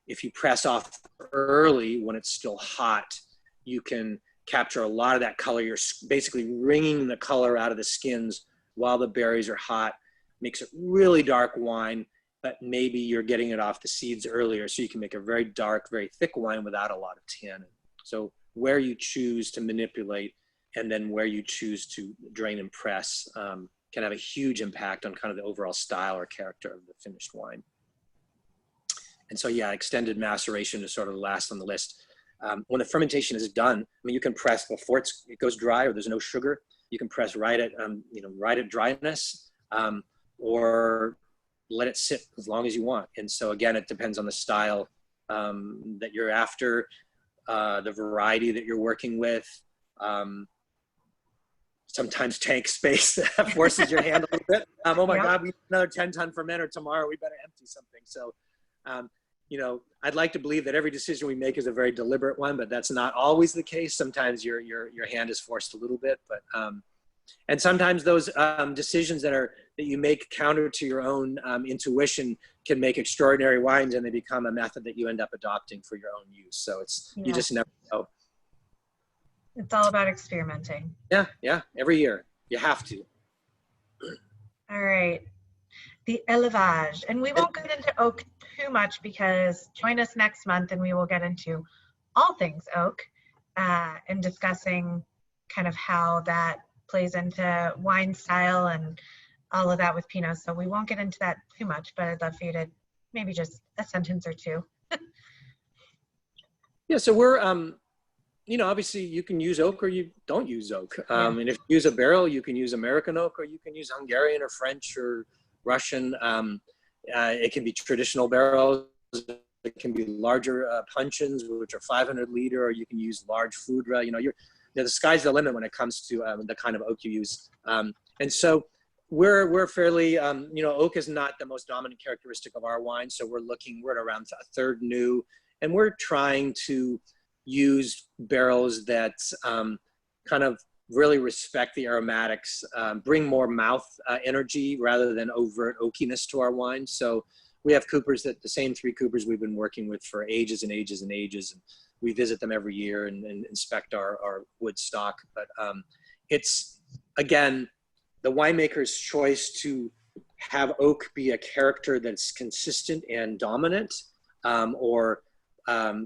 If you press off early when it's still hot, you can capture a lot of that color. You're basically wringing the color out of the skins while the berries are hot. Makes it really dark wine, but maybe you're getting it off the seeds earlier, so you can make a very dark, very thick wine without a lot of tannin. So where you choose to manipulate and then where you choose to drain and press can have a huge impact on kind of the overall style or character of the finished wine. And so, yeah, extended maceration is sort of the last on the list. When the fermentation is done, I mean, you can press before it goes dry or there's no sugar. You can press right at, right at dryness, or let it sit as long as you want. And so again, it depends on the style that you're after, the variety that you're working with. Sometimes tank space forces your hand a little bit. Oh my God, we need another 10-ton fermenter tomorrow. We better empty something. So, I'd like to believe that every decision we make is a very deliberate one, but that's not always the case. Sometimes your hand is forced a little bit, but and sometimes those decisions that you make counter to your own intuition can make extraordinary wines, and they become a method that you end up adopting for your own use. So you just never know. It's all about experimenting. Yeah. Every year you have to. All right. The élevage, and we won't get into oak too much because join us next month and we will get into all things oak and discussing kind of how that plays into wine style and all of that with Pinot. So we won't get into that too much, but I'd love for you to maybe just a sentence or two. Yeah, so we're, obviously you can use oak or you don't use oak. And if you use a barrel, you can use American oak or you can use Hungarian or French or Russian. It can be traditional barrels. It can be larger puncheons, which are 500 liter, or you can use large foudre. The sky's the limit when it comes to the kind of oak you use. And so we're fairly, oak is not the most dominant characteristic of our wine. So we're at around a third new, and we're trying to use barrels that kind of really respect the aromatics, bring more mouth energy rather than overt oakiness to our wine. So we have coopers, the same 3 coopers we've been working with for ages and ages and ages. And we visit them every year and inspect our wood stock. But it's, again, the winemaker's choice to have oak be a character that's consistent and dominant, or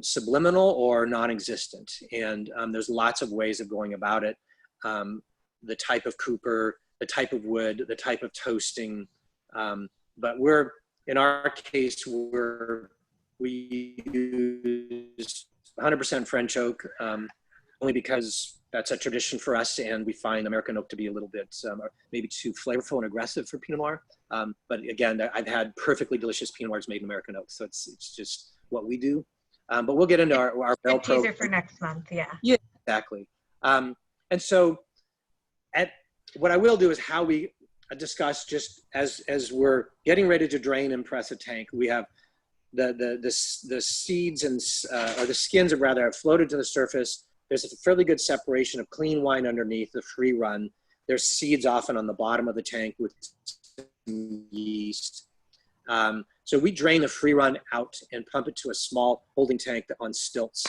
subliminal or non-existent. And there's lots of ways of going about it. The type of cooper, the type of wood, the type of toasting. But in our case, we use 100% French oak, only because that's a tradition for us, and we find American oak to be a little bit maybe too flavorful and aggressive for Pinot Noir. But again, I've had perfectly delicious Pinot Noirs made in American oak, so it's just what we do. But we'll get into our barrel program. Teaser for next month, yeah. Yeah, exactly. And so what I will do is how we discuss, just as we're getting ready to drain and press a tank, we have the seeds or the skins have floated to the surface. There's a fairly good separation of clean wine underneath the free run. There's seeds often on the bottom of the tank with yeast. So we drain the free run out and pump it to a small holding tank on stilts,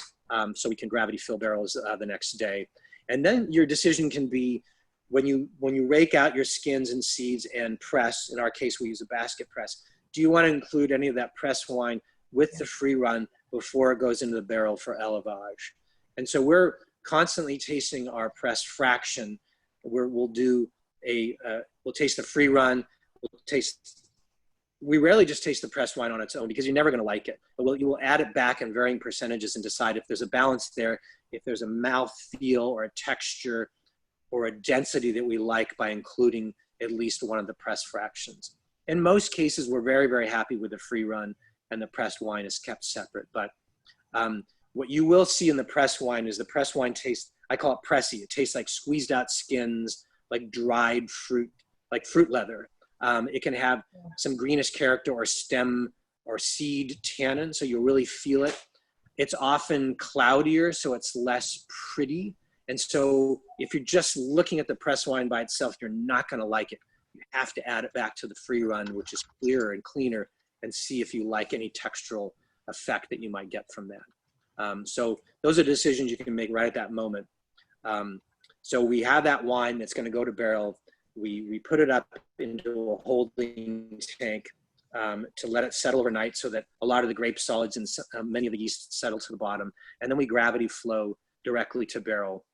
so we can gravity fill barrels the next day. And then your decision can be, when you rake out your skins and seeds and press, in our case we use a basket press, do you want to include any of that press wine with the free run before it goes into the barrel for élevage? And so we're constantly tasting our press fraction. We'll taste the free run, we rarely just taste the pressed wine on its own because you're never going to like it. But you will add it back in varying percentages and decide if there's a balance there, if there's a mouth feel or a texture or a density that we like by including at least one of the pressed fractions. In most cases, we're very, very happy with the free run, and the pressed wine is kept separate. But what you will see in the pressed wine is the pressed wine tastes, I call it pressy. It tastes like squeezed out skins, like dried fruit, like fruit leather. It can have some greenish character or stem or seed tannin, so you'll really feel it. It's often cloudier, so it's less pretty. And so if you're just looking at the press wine by itself, you're not going to like it. You have to add it back to the free run, which is clearer and cleaner, and see if you like any textural effect that you might get from that. So those are decisions you can make right at that moment. So we have that wine that's going to go to barrel. We put it up into a holding tank to let it settle overnight so that a lot of the grape solids and many of the yeast settle to the bottom. And then we gravity flow directly to barrel.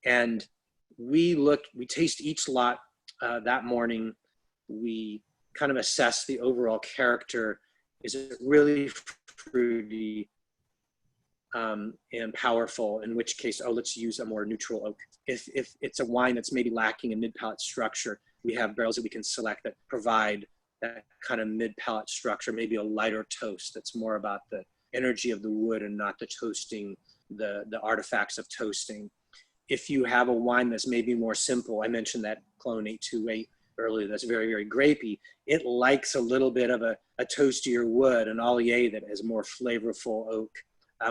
And we taste each lot that morning. We kind of assess the overall character. Is it really fruity? and powerful, in which case, oh, let's use a more neutral oak. If it's a wine that's maybe lacking in mid-palate structure, we have barrels that we can select that provide that kind of mid-palate structure, maybe a lighter toast that's more about the energy of the wood and not the toasting, the artifacts of toasting. If you have a wine that's maybe more simple, I mentioned that clone 828 earlier, that's very, very grapey. It likes a little bit of a toastier wood, an Allier that has more flavorful oak.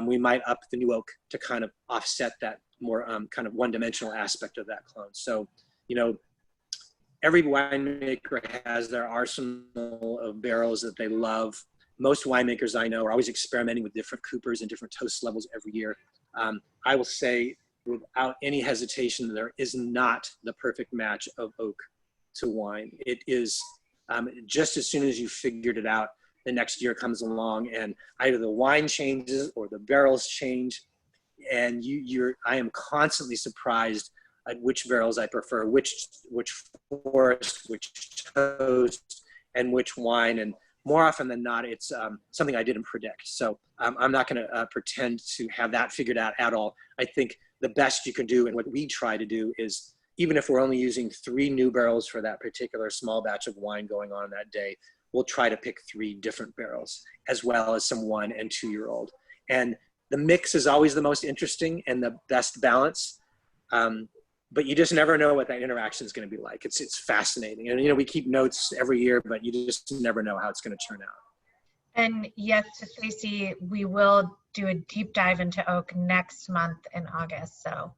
We might up the new oak to kind of offset that more kind of one-dimensional aspect of that clone. So, you know, every winemaker has their arsenal of barrels that they love. Most winemakers I know are always experimenting with different coopers and different toast levels every year. I will say without any hesitation, there is not the perfect match of oak to wine. It is just as soon as you figured it out, the next year comes along and either the wine changes or the barrels change. And I am constantly surprised at which barrels I prefer, which forest, which toast, and which wine. And more often than not, it's something I didn't predict. So I'm not going to pretend to have that figured out at all. I think the best you can do, and what we try to do, is even if we're only using 3 new barrels for that particular small batch of wine going on that day, we'll try to pick 3 different barrels, as well as some 1- and 2-year-old. And the mix is always the most interesting and the best balance. But you just never know what that interaction is going to be like. It's fascinating. And, you know, we keep notes every year, but you just never know how it's going to turn out. And yes, to Stacey, we will do a deep dive into oak next month in August. So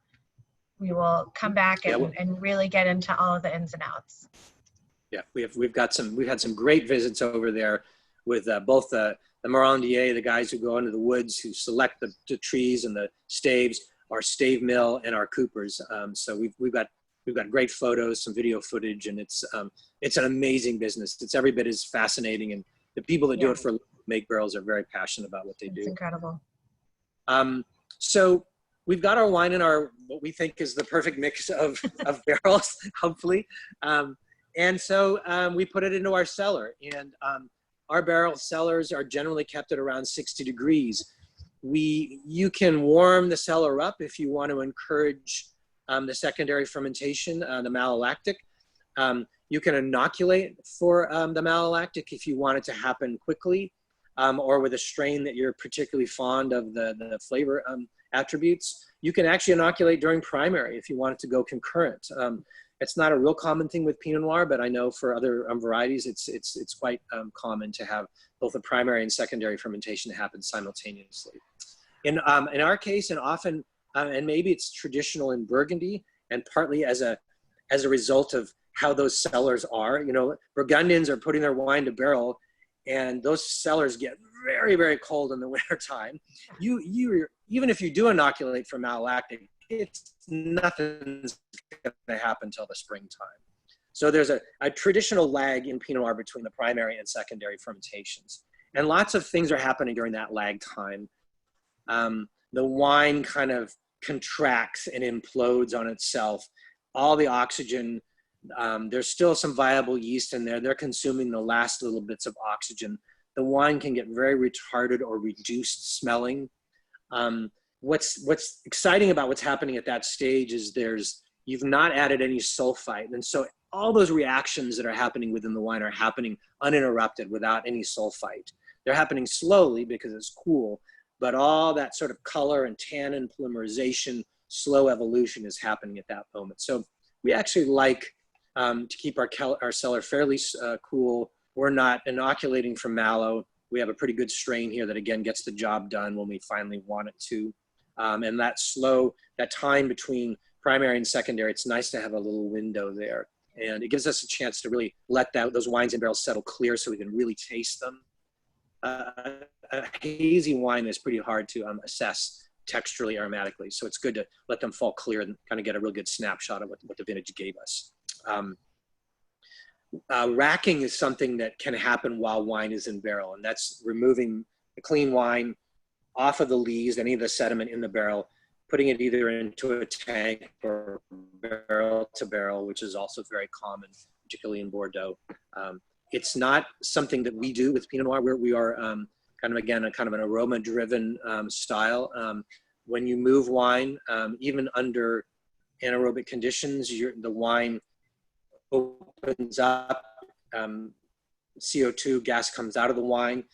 we will come back and really get into all of the ins and outs. Yeah, we've had some great visits over there with both the Marandier, the guys who go into the woods, who select the trees and the staves, our stave mill, and our coopers. So we've got great photos, some video footage, and it's an amazing business. It's every bit as fascinating, and the people that do it for make barrels are very passionate about what they do. It's incredible. So we've got our wine in our, what we think is the perfect mix of barrels, hopefully. And so we put it into our cellar, and our barrel cellars are generally kept at around 60 degrees. You can warm the cellar up if you want to encourage the secondary fermentation, the malolactic. You can inoculate for the malolactic if you want it to happen quickly, or with a strain that you're particularly fond of the flavor attributes. You can actually inoculate during primary if you want it to go concurrent. It's not a real common thing with Pinot Noir, but I know for other varieties, it's quite common to have both a primary and secondary fermentation happen simultaneously. In our case, and often, and maybe it's traditional in Burgundy, and partly as a result of how those cellars are. You know, Burgundians are putting their wine to barrel, and those cellars get very, very cold in the wintertime. Even if you do inoculate for malolactic, nothing's going to happen until the springtime. So there's a traditional lag in Pinot Noir between the primary and secondary fermentations. And lots of things are happening during that lag time. The wine kind of contracts and implodes on itself. All the oxygen, there's still some viable yeast in there. They're consuming the last little bits of oxygen. The wine can get very retarded or reduced smelling. What's exciting about what's happening at that stage is you've not added any sulfite. And so all those reactions that are happening within the wine are happening uninterrupted without any sulfite. They're happening slowly because it's cool, but all that sort of color and tannin polymerization, slow evolution is happening at that moment. So we actually like to keep our cellar fairly cool. We're not inoculating for mallow. We have a pretty good strain here that, again, gets the job done when we finally want it to. And that time between primary and secondary, it's nice to have a little window there. And it gives us a chance to really let those wines and barrels settle clear so we can really taste them. A hazy wine is pretty hard to assess texturally, aromatically. So it's good to let them fall clear and kind of get a real good snapshot of what the vintage gave us. Racking is something that can happen while wine is in barrel, and that's removing the clean wine off of the lees, any of the sediment in the barrel, putting it either into a tank or barrel to barrel, which is also very common, particularly in Bordeaux. It's not something that we do with Pinot Noir, where we are kind of, again, a kind of an aroma-driven style. When you move wine, even under anaerobic conditions, the wine opens up, CO2 gas comes out of the wine.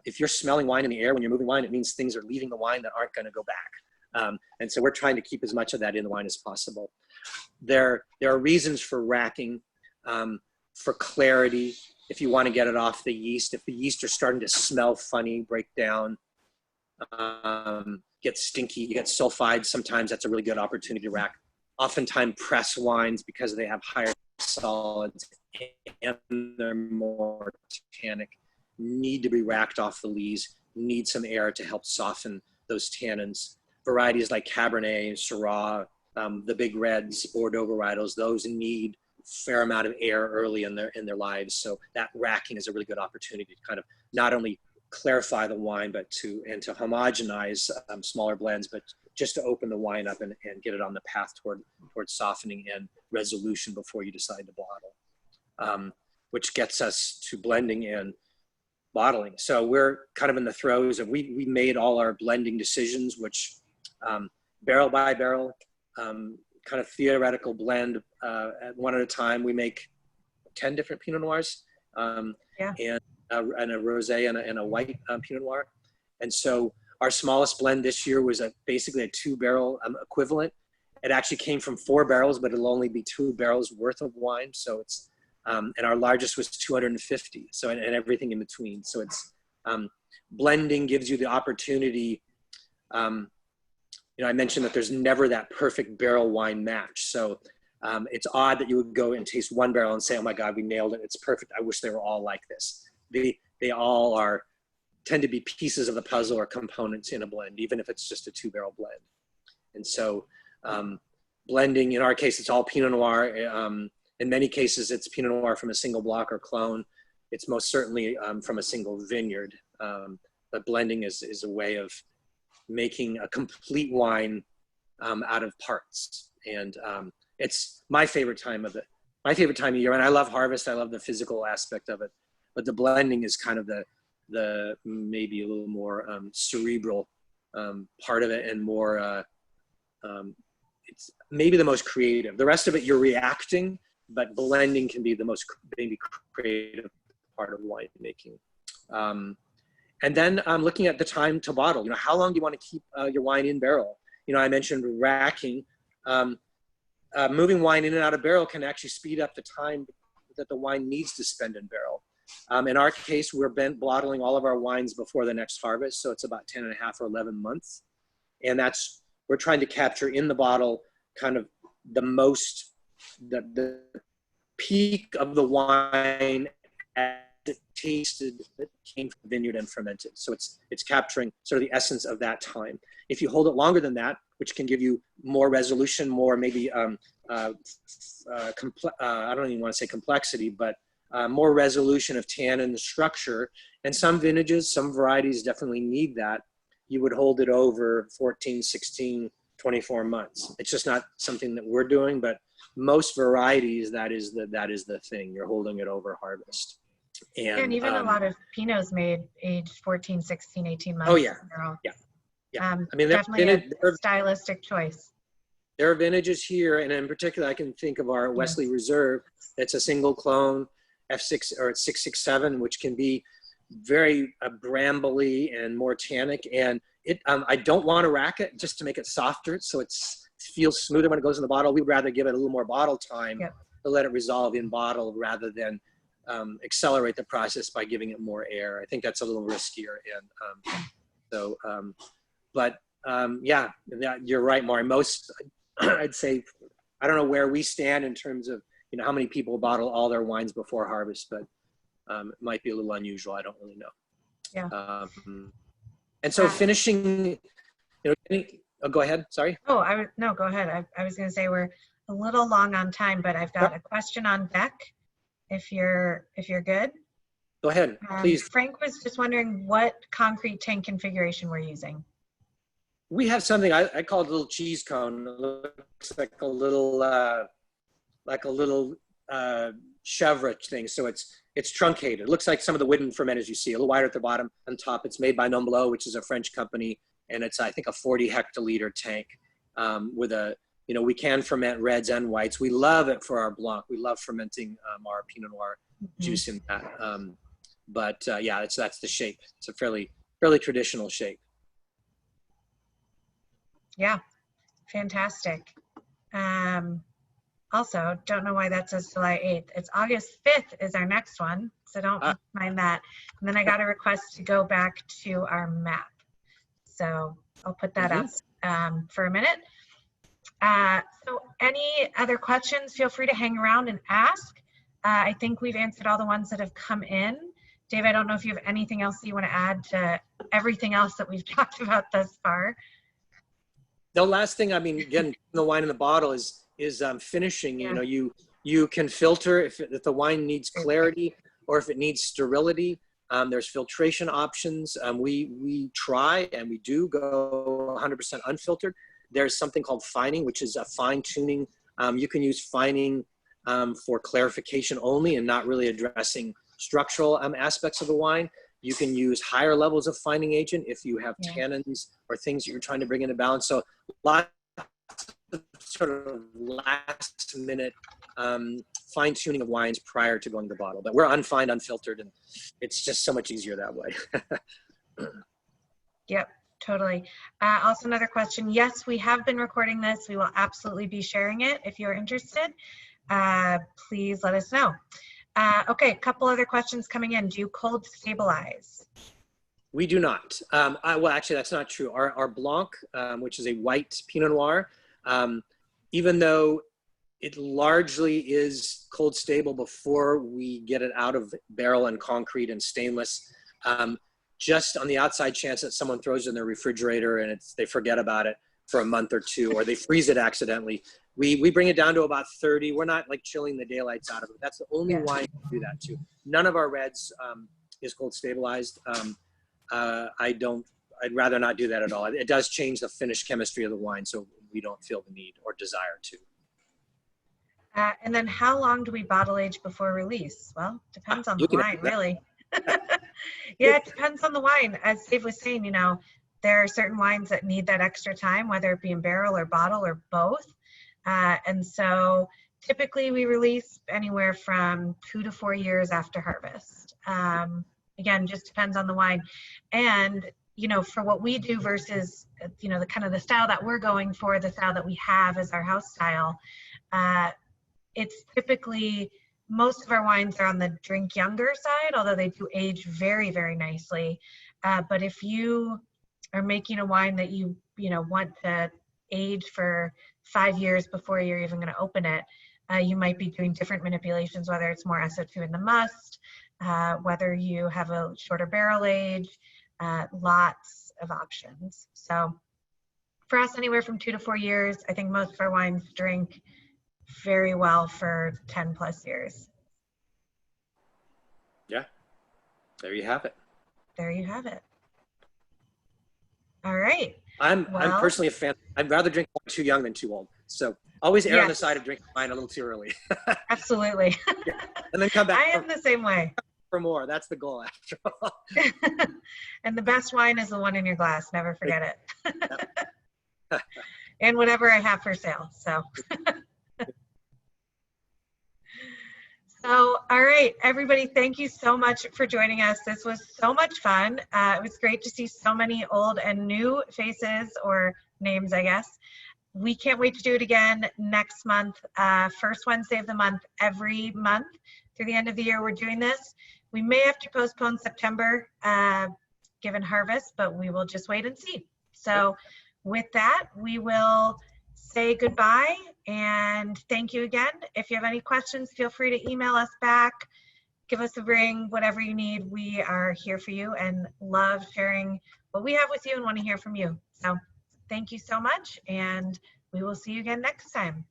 If you're smelling wine in the air when you're moving wine, it means things are leaving the wine that aren't going to go back. And so we're trying to keep as much of that in the wine as possible. There are reasons for racking, for clarity, if you want to get it off the yeast. If the yeast are starting to smell funny, break down, get stinky, you get sulfides, sometimes that's a really good opportunity to rack. Oftentimes press wines, because they have higher solids and they're more tannic, need to be racked off the lees, need some air to help soften those tannins. Varieties like Cabernet, Syrah, the big reds, Bordeaux varietals, those need a fair amount of air early in their lives. So that racking is a really good opportunity to kind of not only clarify the wine, but to homogenize smaller blends, but just to open the wine up and get it on the path toward softening and resolution before you decide to bottle, which gets us to blending and bottling. So we're kind of in the throes of, we made all our blending decisions, which barrel by barrel, kind of theoretical blend at one at a time. We make 10 different Pinot Noirs, and a rosé and a white Pinot Noir. And so our smallest blend this year was basically a 2-barrel equivalent. It actually came from 4 barrels, but it'll only be 2 barrels worth of wine. So it's, and our largest was 250. So, and everything in between. So it's, blending gives you the opportunity. I mentioned that there's never that perfect barrel wine match. So it's odd that you would go and taste one barrel and say, oh my God, we nailed it. It's perfect. I wish they were all like this. They all tend to be pieces of the puzzle or components in a blend, even if it's just a 2-barrel blend. And so blending, in our case, it's all Pinot Noir. In many cases, it's Pinot Noir from a single block or clone. It's most certainly from a single vineyard. But blending is a way of making a complete wine out of parts. And it's my favorite time of year. And I love harvest. I love the physical aspect of it. But the blending is kind of the maybe a little more cerebral part of it, and more, it's maybe the most creative. The rest of it, you're reacting, but blending can be the most maybe creative part of winemaking. And then looking at the time to bottle. How long do you want to keep your wine in barrel? I mentioned racking. Moving wine in and out of barrel can actually speed up the time that the wine needs to spend in barrel. In our case, we're bottling all of our wines before the next harvest, so it's about 10 and a half or 11 months. And we're trying to capture in the bottle kind of the peak of the wine as it tasted, that came from the vineyard and fermented. So it's capturing sort of the essence of that time. If you hold it longer than that, which can give you more resolution, more maybe, I don't even want to say complexity, but more resolution of tannin structure. And some vintages, some varieties definitely need that. You would hold it over 14, 16, 24 months. It's just not something that we're doing, but most varieties, that is the thing. You're holding it over harvest. And even a lot of Pinots made aged 14, 16, 18 months. Oh yeah, yeah. I mean, definitely a stylistic choice. There are vintages here, and in particular, I can think of our Wesley Reserve. It's a single clone, F6 or 667, which can be very brambly and more tannic. And I don't want to rack it just to make it softer, so it feels smoother when it goes in the bottle. We'd rather give it a little more bottle time to let it resolve in bottle, rather than accelerate the process by giving it more air. I think that's a little riskier. And yeah, you're right, Maury. Most, I'd say, I don't know where we stand in terms of how many people bottle all their wines before harvest, but it might be a little unusual. I don't really know. Yeah. And so finishing, go ahead. Sorry. Oh, no, go ahead. I was going to say we're a little long on time, but I've got a question on deck. If you're good. Go ahead, please. Frank was just wondering what concrete tank configuration we're using. We have something I call it a little cheese cone. It looks like a little chevre thing. So it's truncated. It looks like some of the Widman fermenters you see, a little wider at the bottom. On top, it's made by Nomblot, which is a French company, and it's, I think, a 40 hectoliter tank with a, you know, we can ferment reds and whites. We love it for our Blanc. We love fermenting our Pinot Noir juice in that. Yeah, that's the shape. It's a fairly traditional shape. Yeah, fantastic. Also, don't know why that says July 8th. It's August 5th is our next one, so don't mind that. And then I got a request to go back to our map. So I'll put that up for a minute. So any other questions, feel free to hang around and ask. I think we've answered all the ones that have come in. Dave, I don't know if you have anything else that you want to add to everything else that we've talked about thus far. The last thing, I mean, again, the wine in the bottle is finishing. You know, you can filter if the wine needs clarity or if it needs sterility. There's filtration options. We try and we do go 100% unfiltered. There's something called fining, which is a fine tuning. You can use fining for clarification only and not really addressing structural aspects of the wine. You can use higher levels of fining agent if you have tannins or things that you're trying to bring into balance. So lots of sort of last minute fine tuning of wines prior to going to the bottle. But we're unfined, unfiltered, and it's just so much easier that way. Yep, totally. Also another question. Yes, we have been recording this. We will absolutely be sharing it. If you're interested, please let us know. Okay, a couple other questions coming in. Do you cold stabilize? We do not. Well, actually, that's not true. Our Blanc, which is a white Pinot Noir, even though it largely is cold stable before we get it out of barrel and concrete and stainless, just on the outside chance that someone throws it in their refrigerator and they forget about it for a month or two, or they freeze it accidentally, we bring it down to about 30. We're not like chilling the daylights out of it. That's the only wine we do that to. None of our reds is cold stabilized. I'd rather not do that at all. It does change the finish chemistry of the wine, so we don't feel the need or desire to. And then how long do we bottle age before release? Well, depends on the wine, really. Yeah, it depends on the wine. As Dave was saying, you know, there are certain wines that need that extra time, whether it be in barrel or bottle or both. And so typically we release anywhere from 2 to 4 years after harvest. Again, just depends on the wine. And, you know, for what we do versus, you know, the kind of the style that we're going for, the style that we have as our house style, it's typically, most of our wines are on the drink younger side, although they do age very, very nicely. But if you are making a wine that you know, want to age for 5 years before you're even going to open it, you might be doing different manipulations, whether it's more SO2 in the must, whether you have a shorter barrel age, lots of options. So for us, anywhere from 2 to 4 years. I think most of our wines drink very well for 10 plus years. Yeah, there you have it. There you have it. All right. I'm personally a fan. I'd rather drink wine too young than too old. So always err on the side of drinking wine a little too early. Absolutely. Yeah. And then come back. I am the same way. For more. That's the goal after all. And the best wine is the one in your glass. Never forget it. And whatever I have for sale. So. So, all right, everybody, thank you so much for joining us. This was so much fun. It was great to see so many old and new faces, or names, I guess. We can't wait to do it again next month, first Wednesday of the month, every month through the end of the year. We're doing this. We may have to postpone September, given harvest, but we will just wait and see. So with that, we will say goodbye and thank you again. If you have any questions, feel free to email us back, give us a ring, whatever you need. We are here for you and love sharing what we have with you and want to hear from you. So thank you so much, and we will see you again next time.